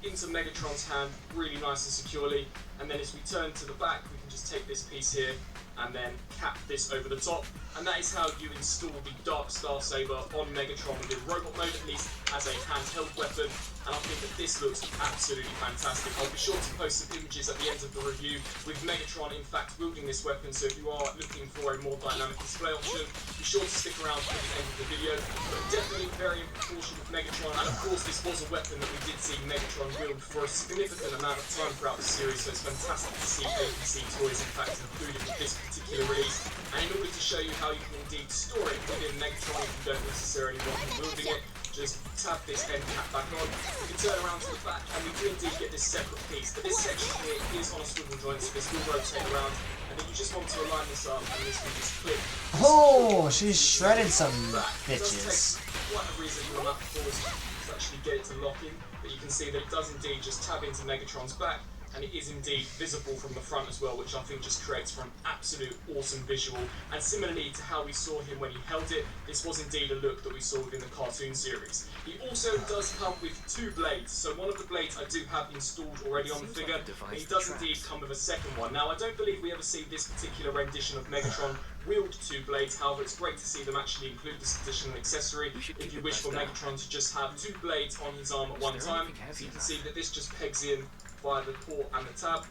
into Megatron's hand really nice and securely. And then as we turn to the back, we can just take this piece here and then cap this over the top, and that is how you install the Dark Star Saber on Megatron within robot mode, at least as a handheld weapon, and I think that this looks absolutely fantastic. I'll be sure to post some images at the end of the review with Megatron in fact wielding this weapon, so if you are looking for a more dynamic display option, be sure to stick around to the end of the video. But definitely very in proportion with Megatron, and of course this was a weapon that we did see Megatron wield for a significant amount of time throughout the series, so it's fantastic to see APC Toys in fact included with this particular release. And in order to show you how you can indeed store it within Megatron if you don't necessarily want him wielding it, just tap this end cap back on. We can turn around to the back and we do indeed get this separate piece. But this section here is on a swivel joint, so this will rotate around, and then you just want to align this up and this will just click. Oh, she's shredded some bitches. It does take quite a reasonable amount of force to actually get it to lock in, but you can see that it does indeed just tab into Megatron's back, and it is indeed visible from the front as well, which I think just creates for an absolute awesome visual. And similarly to how we saw him when he held it, this was indeed a look that we saw within the cartoon series. He also does come with 2 blades, so one of the blades I do have installed already on the figure, and he does indeed come with a second one. Now I don't believe we ever see this particular rendition of Megatron wield 2 blades, however it's great to see them actually include this additional accessory if you wish for Megatron to just have 2 blades on his arm at one time. So you can see that this just pegs in via the port and the tab,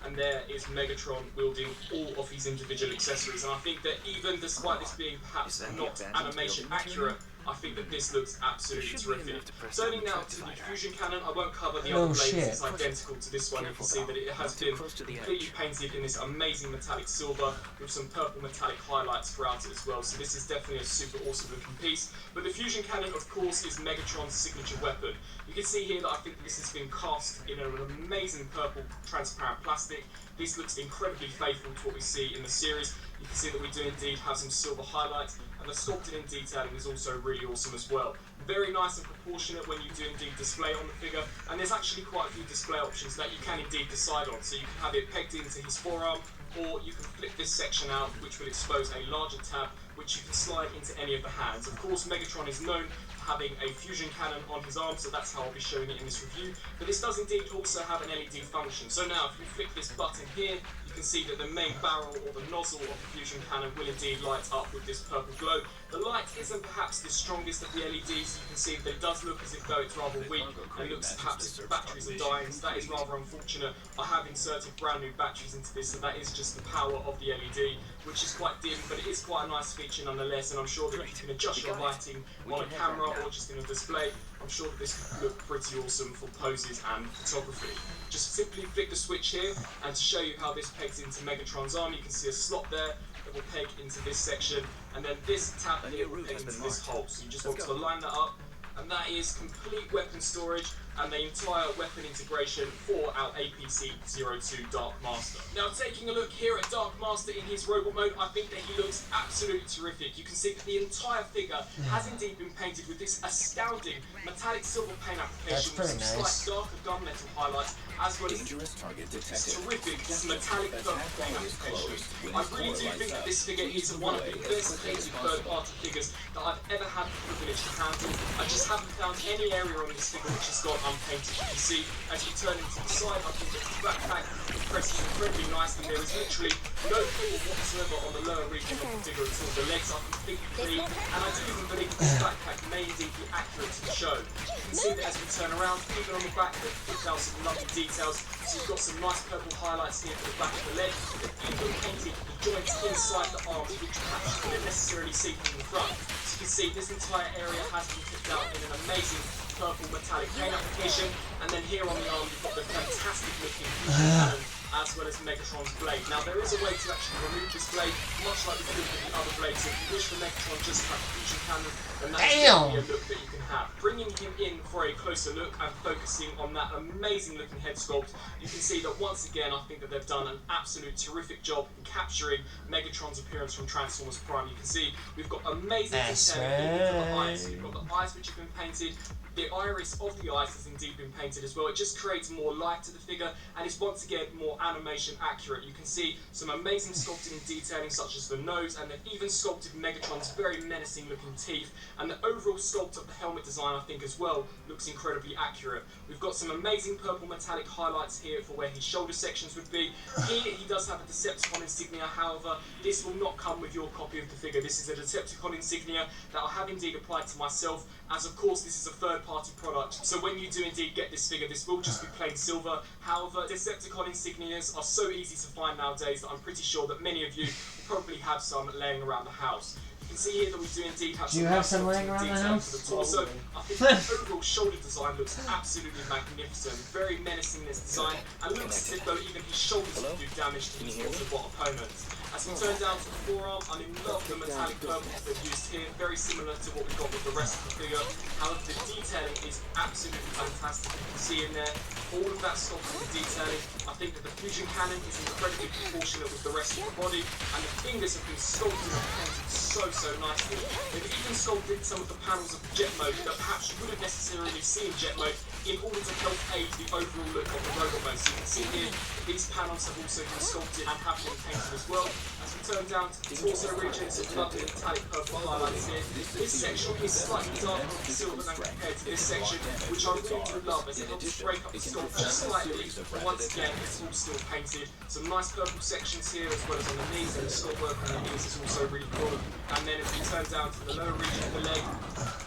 and there is Megatron wielding all of his individual accessories. And I think that even despite this being perhaps not animation accurate, I think that this looks absolutely terrific. Turning now to the fusion cannon, I won't cover the other blades, it's identical to this one. You can see that it has been completely painted in this amazing metallic silver with some purple metallic highlights throughout it as well. So this is definitely a super awesome looking piece. But the fusion cannon, of course, is Megatron's signature weapon. You can see here that I think this has been cast in an amazing purple transparent plastic. This looks incredibly faithful to what we see in the series. You can see that we do indeed have some silver highlights, and the sculpting and detailing is also really awesome as well. Very nice and proportionate when you do indeed display it on the figure, and there's actually quite a few display options that you can indeed decide on. So you can have it pegged into his forearm, or you can flip this section out, which will expose a larger tab, which you can slide into any of the hands. Of course, Megatron is known for having a fusion cannon on his arm, so that's how I'll be showing it in this review. But this does indeed also have an LED function. So now, if you flick this button here, you can see that the main barrel or the nozzle of the fusion cannon will indeed light up with this purple glow. The light isn't perhaps the strongest of the LEDs. You can see that it does look as if though it's rather weak, and looks perhaps as if the batteries are dying, so that is rather unfortunate. I have inserted brand new batteries into this, so that is just the power of the LED, which is quite dim, but it is quite a nice feature nonetheless, and I'm sure that you can adjust your lighting on a camera or just in a display. I'm sure that this could look pretty awesome for poses and photography. Just simply flick the switch here, and to show you how this pegs into Megatron's arm, you can see a slot there that will peg into this section, and then this tab here will peg into this hole. So you just want to line that up, and that is complete weapon storage and the entire weapon integration for our APC-02 Dark Master. Now, taking a look here at Dark Master in his robot mode, I think that he looks absolutely terrific. You can see that the entire figure has indeed been painted with this astounding metallic silver paint application with some slight darker gunmetal highlights, as well as this terrific metallic purple paint application. I really do think that this figure is one of the best painted third-party figures that I've ever had the privilege to handle. I just haven't found any area on this figure which has got unpainted. You can see as we turn into the side, I think that the backpack presses incredibly nicely. There is literally no flaw whatsoever on the lower region of the figure at all. The legs are completely clean, and I do even believe that this backpack may indeed be accurate to the show. You can see that as we turn around, even on the back, they've picked out some lovely details. So you've got some nice purple highlights here for the back of the leg. They've even painted the joints inside the arms, which perhaps you couldn't necessarily see from the front. So you can see this entire area has been picked out in an amazing purple metallic paint application, and then here on the arm you've got the fantastic looking fusion cannon as well as Megatron's blade. Now there is a way to actually remove this blade, much like we did with the other blades. So if you wish for Megatron just to have the fusion cannon, then that's definitely a look that you can have. Bringing him in for a closer look and focusing on that amazing looking head sculpt, you can see that once again I think that they've done an absolute terrific job in capturing Megatron's appearance from Transformers Prime. You can see we've got amazing detailing for the eyes. You've got the eyes which have been painted. The iris of the eyes has indeed been painted as well. It just creates more life to the figure, and it's once again more animation accurate. You can see some amazing sculpting and detailing such as the nose, and they've even sculpted Megatron's very menacing looking teeth, and the overall sculpt of the helmet design I think as well looks incredibly accurate. We've got some amazing purple metallic highlights here for where his shoulder sections would be. Here he does have a Decepticon insignia, however this will not come with your copy of the figure. This is a Decepticon insignia that I have indeed applied to myself, as of course this is a third-party product, so when you do indeed get this figure, this will just be plain silver. However, Decepticon insignias are so easy to find nowadays that I'm pretty sure that many of you will probably have some laying around the house. You can see here that we do indeed have some laying around the house? For the torso. I think the overall shoulder design looks absolutely magnificent, very menacing in its design, and looks as if though even his shoulders will do damage to his Autobot opponents. As we turn down to the forearm, I'm in love with the metallic purple that they've used here, very similar to what we've got with the rest of the figure. However, the detailing is absolutely fantastic. You can see in there all of that sculpting and detailing. I think that the fusion cannon is incredibly proportionate with the rest of the body, and the fingers have been sculpted and painted so nicely. They've even sculpted some of the panels of jet mode that perhaps you wouldn't necessarily see in jet mode in order to help aid the overall look of the robot mode. So you can see here, these panels have also been sculpted and have been painted as well. As we turn down to the torso region, so lovely metallic purple highlights here. This section is slightly darker on the silver than compared to this section, which I really do love as it helps break up the sculpt just slightly. But once again, it's all still painted. Some nice purple sections here, as well as on the knees, and the sculpt work on the knees is also really cool. And then as we turn down to the lower region of the leg,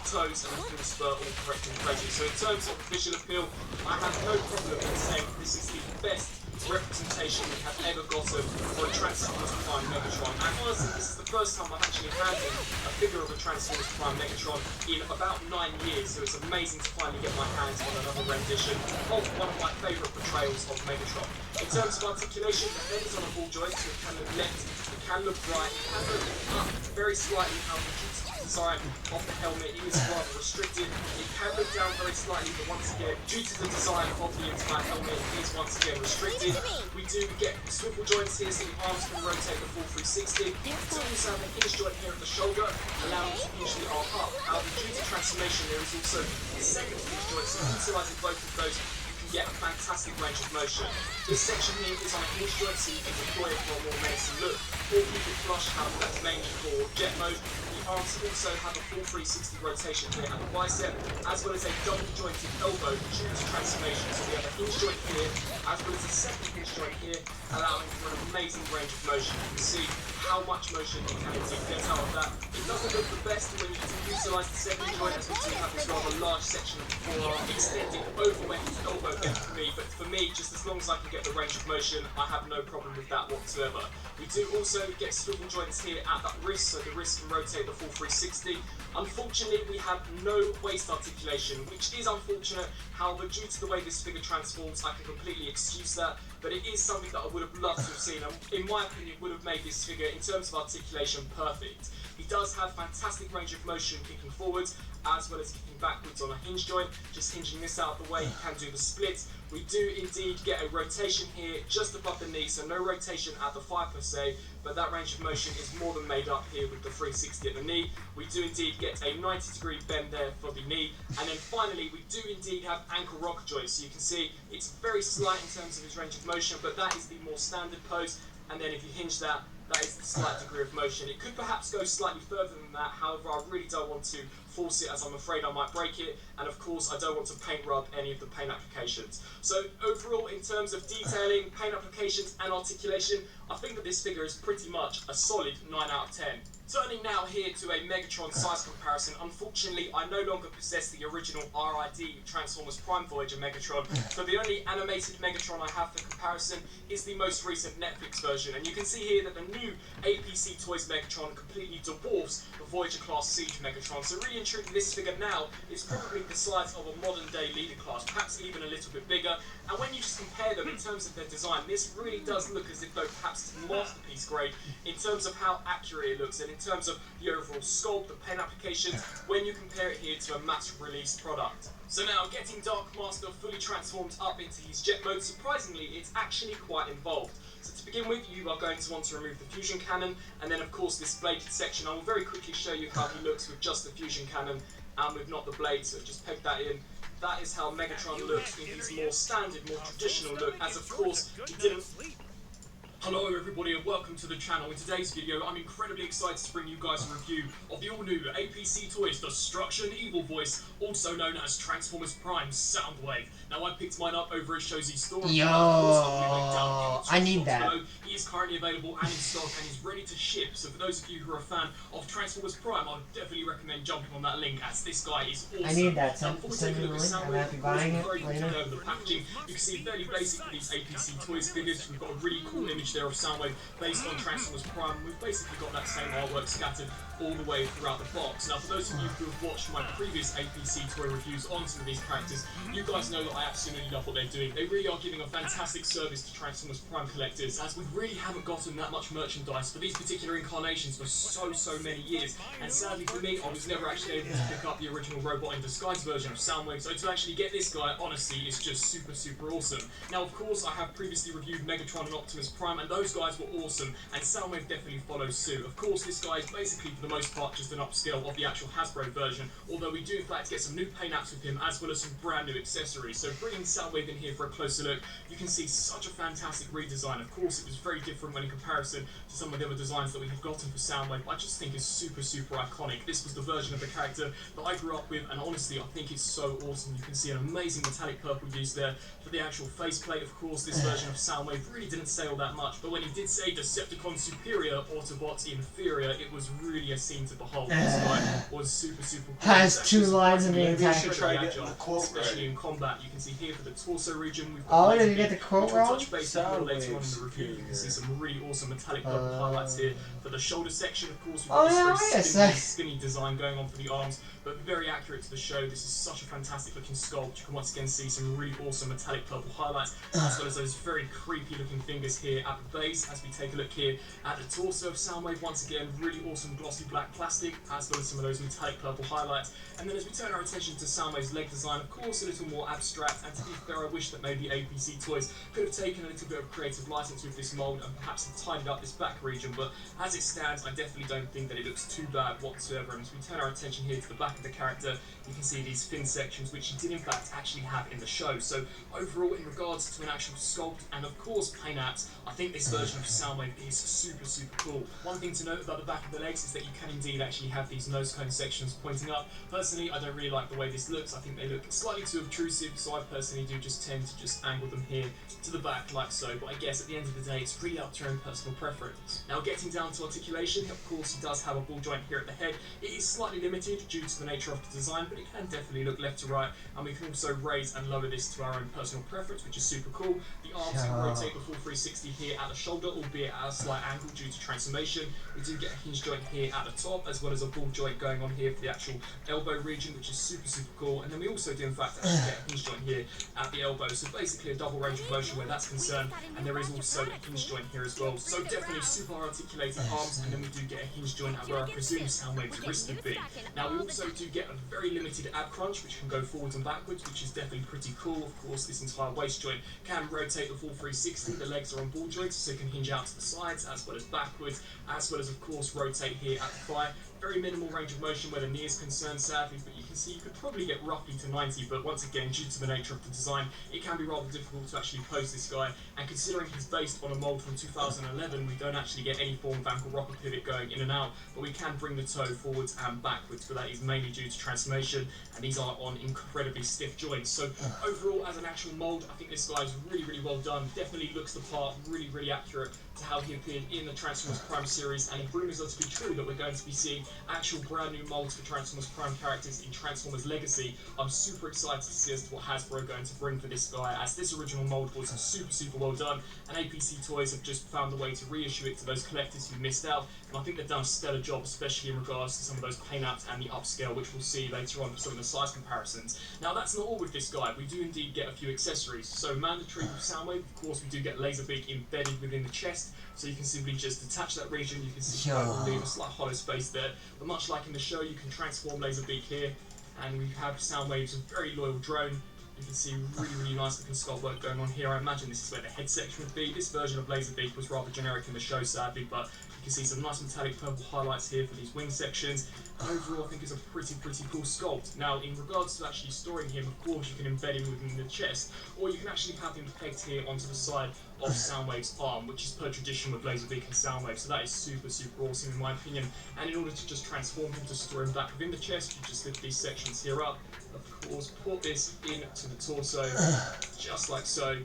toes, and the full spur, all correct and present. So in terms of visual appeal, I have no problem in saying this is the best representation we have ever gotten for a Transformers Prime Megatron. And honestly, this is the first time I've actually handled a figure of a Transformers Prime Megatron in about 9 years, so it's amazing to finally get my hands on another rendition of one of my favourite portrayals of Megatron. In terms of articulation, the head is on a ball joint, so it can look left, it can look right, it can look up very slightly how the design of the helmet is rather restricted. It can look down very slightly, but once again, due to the design of the entire helmet, it is once again restricted. We do get swivel joints here, so the arms can rotate the full 360. We do also have a hinge joint here at the shoulder, allowing to hinge the arm up. However, due to transformation, there is also a second hinge joint, so utilising both of those, you can get a fantastic range of motion. This section here is on a hinge joint, so you can deploy it for a more menacing look, or keep it flush, however that's mainly for jet mode. Arms also have a full 360 rotation here at the bicep, as well as a double jointed elbow due to transformation. So we have a hinge joint here, as well as a second hinge joint here, allowing for an amazing range of motion. You can see how much motion you can indeed get out of that. It doesn't look the best when you can utilise the second joint, as we do have this rather large section of the forearm extending over where his elbow gets for me. But for me, just as long as I can get the range of motion, I have no problem with that whatsoever. We do also get swivel joints here at that wrist, so the wrist can rotate the full 360. Unfortunately, we have no waist articulation, which is unfortunate. However, due to the way this figure transforms, I can completely excuse that. But it is something that I would have loved to have seen, and in my opinion, would have made this figure, in terms of articulation, perfect. He does have fantastic range of motion kicking forwards, as well as kicking backwards on a hinge joint. Just hinging this out of the way, he can do the splits. We do indeed get a rotation here just above the knee, so no rotation at the thigh per se, but that range of motion is more than made up here with the 360 at the knee. We do indeed get a 90-degree bend there for the knee, and then finally we do indeed have ankle rocker joints. So you can see it's very slight in terms of his range of motion, but that is the more standard pose, and then if you hinge that, that is the slight degree of motion. It could perhaps go slightly further than that, however I really don't want to force it, as I'm afraid I might break it, and of course I don't want to paint rub any of the paint applications. So overall, in terms of detailing, paint applications and articulation, I think that this figure is pretty much a solid 9 out of 10. Turning now here to a Megatron size comparison, unfortunately I no longer possess the original RID Transformers Prime Voyager Megatron, so the only animated Megatron I have for comparison is the most recent Netflix version, and you can see here that the new APC Toys Megatron completely dwarfs the Voyager class Siege Megatron. So really and truly, this figure now is probably the size of a modern day leader class, perhaps even a little bit bigger, and when you just compare them in terms of their design, this really does look as if though perhaps it's masterpiece grade in terms of how accurate it looks, and in terms of the overall sculpt, the paint applications, when you compare it here to a mass release product. So now, getting Dark Master fully transformed up into his jet mode, surprisingly, it's actually quite involved. So to begin with, you are going to want to remove the fusion cannon, and then of course this bladed section. I will very quickly show you how he looks with just the fusion cannon and with not the blade, so just peg that in. That is how Megatron looks in his more standard, more traditional look, as of course he didn't... Hello everybody and welcome to the channel. In today's video I'm incredibly excited to bring you guys a review of the all new APC Toys Destruction Evil Voice, also known as Transformers Prime Soundwave. Now I picked mine up over at Showzy Store. Yo, I need that. He is currently available and in stock and is ready to ship, so for those of you who are a fan of Transformers Prime, I would definitely recommend jumping on that link, as this guy is awesome. I need that. Now, before we take a look at I'm happy buying it later. the packaging, you can see fairly basic for these APC Toys figures. We've got a really cool image there of Soundwave based on Transformers Prime. We've basically got that same artwork scattered all the way throughout the box. Now, for those of you who have watched my previous APC toy reviews on some of these characters, you guys know that I absolutely love what they're doing. They really are giving a fantastic service to Transformers Prime collectors, as with really haven't gotten that much merchandise for these particular incarnations for so many years, and sadly for me, I was never actually able to pick up the original Robot in Disguise version of Soundwave, so to actually get this guy, honestly, is just super awesome. Now, of course, I have previously reviewed Megatron and Optimus Prime, and those guys were awesome, and Soundwave definitely follows suit. Of course, this guy is basically, for the most part, just an upscale of the actual Hasbro version, although we do, in fact, get some new paint apps with him, as well as some brand new accessories. So bringing Soundwave in here for a closer look, you can see such a fantastic redesign. Of course, it was very different when in comparison to some of the other designs that we have gotten for Soundwave. I just think it's super iconic. This was the version of the character that I grew up with, and honestly, I think it's so awesome. You can see an amazing metallic purple use there for the actual faceplate. Of course, this version of Soundwave really didn't say all that much, but when he did say Decepticon superior, Autobots inferior, it was really a scene to behold. This guy was super cool. Has 2 lines in the Maybe entire. especially in combat. You can see here for the torso region, we've Oh, got did you get the quote wrong? touch base later on in the review. You can see some really awesome metallic purple highlights here for the shoulder section. Of course, we've got this very skinny design going on for the arms, but very accurate to the show. This is such a fantastic looking sculpt. You can once again see some really awesome metallic purple highlights, as well as those very creepy looking fingers here at the base. As we take a look here at the torso of Soundwave, once again, really awesome glossy black plastic, as well as some of those metallic purple highlights. And then as we turn our attention to Soundwave's leg design, of course, a little more abstract, and to be fair, I wish that maybe APC Toys could have taken a little bit of creative license with this mold and perhaps have tidied up this back region, but as it stands, I definitely don't think that it looks too bad whatsoever. And as we turn our attention here to the back of the character, you can see these fin sections, which he did in fact actually have in the show. So overall, in regards to an actual sculpt and of course paint apps, I think this version of Soundwave is super cool. One thing to note about the back of the legs is that you can indeed actually have these nose cone sections pointing up. Personally, I don't really like the way this looks. I think they look slightly too obtrusive, so I personally do just tend to just angle them here to the back like so, but I guess at the end of the day, it's really up to your own personal preference. Now, getting down to articulation, of course, he does have a ball joint here at the head. It is slightly limited due to the nature of the design, but it can definitely look left to right, and we can also raise and lower this to our own personal preference, which is super cool. The arms can rotate the full 360 here at the shoulder, albeit at a slight angle due to transformation. We do get a hinge joint here at the top, as well as a ball joint going on here for the actual elbow region, which is super cool. And then we also do in fact actually get a hinge joint here at the elbow, so basically a double range of motion where that's concerned, and there is also a hinge joint here as well. So definitely super articulated arms, and then we do get a hinge joint at where I presume Soundwave's wrist would be. Now we also do get a very limited ab crunch, which can go forwards and backwards, which is definitely pretty cool. Of course, this entire waist joint can rotate the full 360. The legs are on ball joints, so it can hinge out to the sides as well as backwards, as well as of course rotate here at the thigh. Very minimal range of motion where the knee is concerned, sadly, but you can see you could probably get roughly to 90, but once again, due to the nature of the design, it can be rather difficult to actually pose this guy, and considering he's based on a mold from 2011, we don't actually get any form of ankle rocker pivot going in and out, but we can bring the toe forwards and backwards, but that is mainly due to transformation, and these are on incredibly stiff joints. So overall, as an actual mold, I think this guy is really well done, definitely looks the part, really accurate to how he appeared in the Transformers Prime series, and if rumours are to be true that we're going to be seeing actual brand new molds for Transformers Prime characters in Transformers Legacy, I'm super excited to see as to what Hasbro are going to bring for this guy, as this original mold was super well done, and APC Toys have just found a way to reissue it to those collectors who missed out, and I think they've done a stellar job, especially in regards to some of those paint apps and the upscale, which we'll see later on for some of the size comparisons. Now that's not all with this guy, we do indeed get a few accessories. So mandatory with Soundwave, of course, we do get Laserbeak embedded within the chest, so you can simply just detach that region. You can see I will leave a slight hollow space there, but much like in the show, you can transform Laserbeak here, and we have Soundwave's very loyal drone. You can see really nice looking sculpt work going on here. I imagine this is where the head section would be. This version of Laserbeak was rather generic in the show, sadly, but you can see some nice metallic purple highlights here for these wing sections. And overall, I think it's a pretty cool sculpt. Now, in regards to actually storing him, of course, you can embed him within the chest, or you can actually have him pegged here onto the side of Soundwave's arm, which is per tradition with Laserbeak and Soundwave, so that is super awesome in my opinion. And in order to just transform him to store him back within the chest, you just lift these sections here up, of course, put this into the torso, just like so,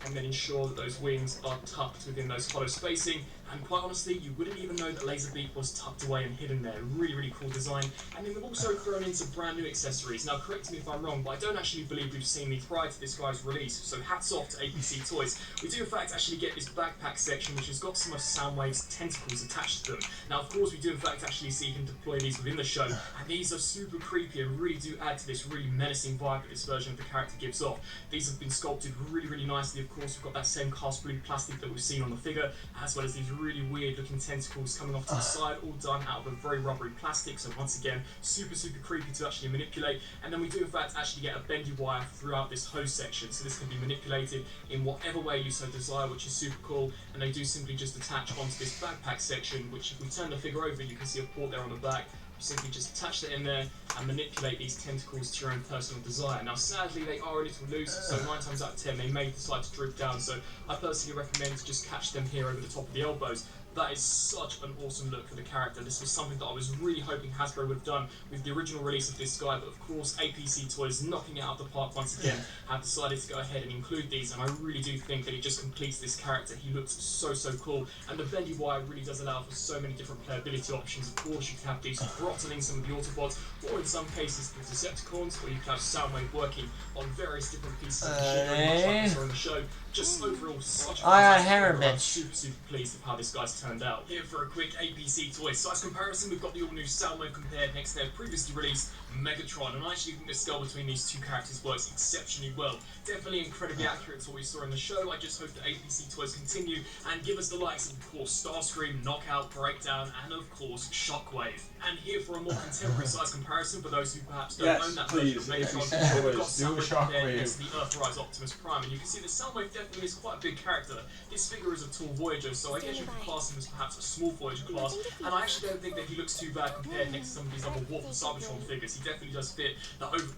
and then ensure that those wings are tucked within those hollow spacing, and quite honestly, you wouldn't even know that Laserbeak was tucked away and hidden there. Really, really cool design. And then we've also thrown in some brand new accessories. Now, correct me if I'm wrong, but I don't actually believe we've seen these prior to this guy's release, so hats off to APC Toys. We do in fact actually get this backpack section, which has got some of Soundwave's tentacles attached to them. Now, of course, we do in fact actually see him deploy these within the show, and these are super creepy and really do add to this really menacing vibe that this version of the character gives off. These have been sculpted really, really nicely. Of course, we've got that same cast blue plastic that we've seen on the figure, as well as these really weird looking tentacles coming off to the side, all done out of a very rubbery plastic. So once again, super, super creepy to actually manipulate. And then we do in fact actually get a bendy wire throughout this hose section, so this can be manipulated in whatever way you so desire, which is super cool. And they do simply just attach onto this backpack section, which if we turn the figure over, you can see a port there on the back. Simply just attach that in there and manipulate these tentacles to your own personal desire. Now sadly they are a little loose, so 9 times out of 10 they may decide to droop down, so I personally recommend to just catch them here over the top of the elbows. That is such an awesome look for the character. This was something that I was really hoping Hasbro would have done with the original release of this guy, but of course APC Toys, knocking it out of the park once again, have decided to go ahead and include these, and I really do think that it just completes this character. He looks so, so cool, and the bendy wire really does allow for so many different playability options. Of course, you can have these throttling some of the Autobots, or in some cases the Decepticons, or you can have Soundwave working on various different pieces of machinery, much like we saw in the show. Just overall, such a I'm super, super pleased with how this guy's turned out. Here for a quick APC Toys size comparison, we've got the all-new Soundwave compared next to their previously released Megatron, and I actually think the scale between these two characters works exceptionally well. Definitely incredibly accurate to what we saw in the show. I just hope that APC Toys continue and give us the likes of course Starscream, Knockout, Breakdown, and of course Shockwave. And here for a more contemporary size comparison for those who perhaps don't own that version of Megatron, we've got Soundwave compared next to the Earthrise Optimus Prime, and you can see that Soundwave definitely is quite a big character. This figure is a tall Voyager, so I guess you could class him as perhaps a small Voyager class, and I actually don't think that he looks too bad compared next to some of these other Warp and Cybertron figures. He definitely does fit the over...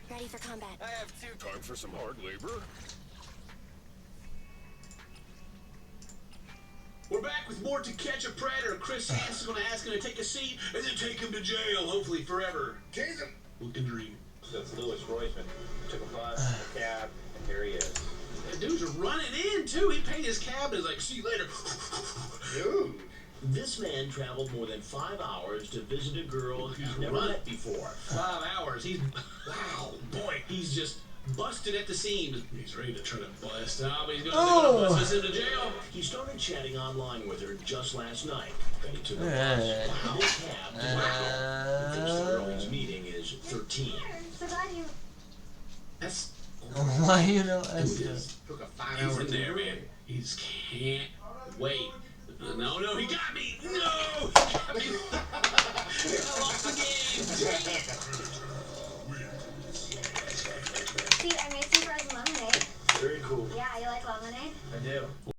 Ready for combat. I have time for some hard labor. We're back with more To Catch a Predator. Chris Hansen's gonna ask him to take a seat and then take him to jail, hopefully forever. Tase him! Looking dream. That's Louis Roisman. Took a bus, a cab, and here he is. That dude's running in, too. He paid his cab and is like, see you later. Dude. This man traveled more than 5 hours to visit a girl he's never met before. 5 hours? He's... Wow, boy, he's just busted at the seams. He's ready to try to bust out, but he's gonna bust us into jail. He started chatting online with her just last night. Then he took a bus. This cab to Waco. The first girl he's meeting is 13. That's... Why you know Took a 5 hours in there, man. He just can't wait. No, he got me! No! He got me! I lost the game! See, I made some frozen lemonade. Very cool. Yeah, you like lemonade? I do.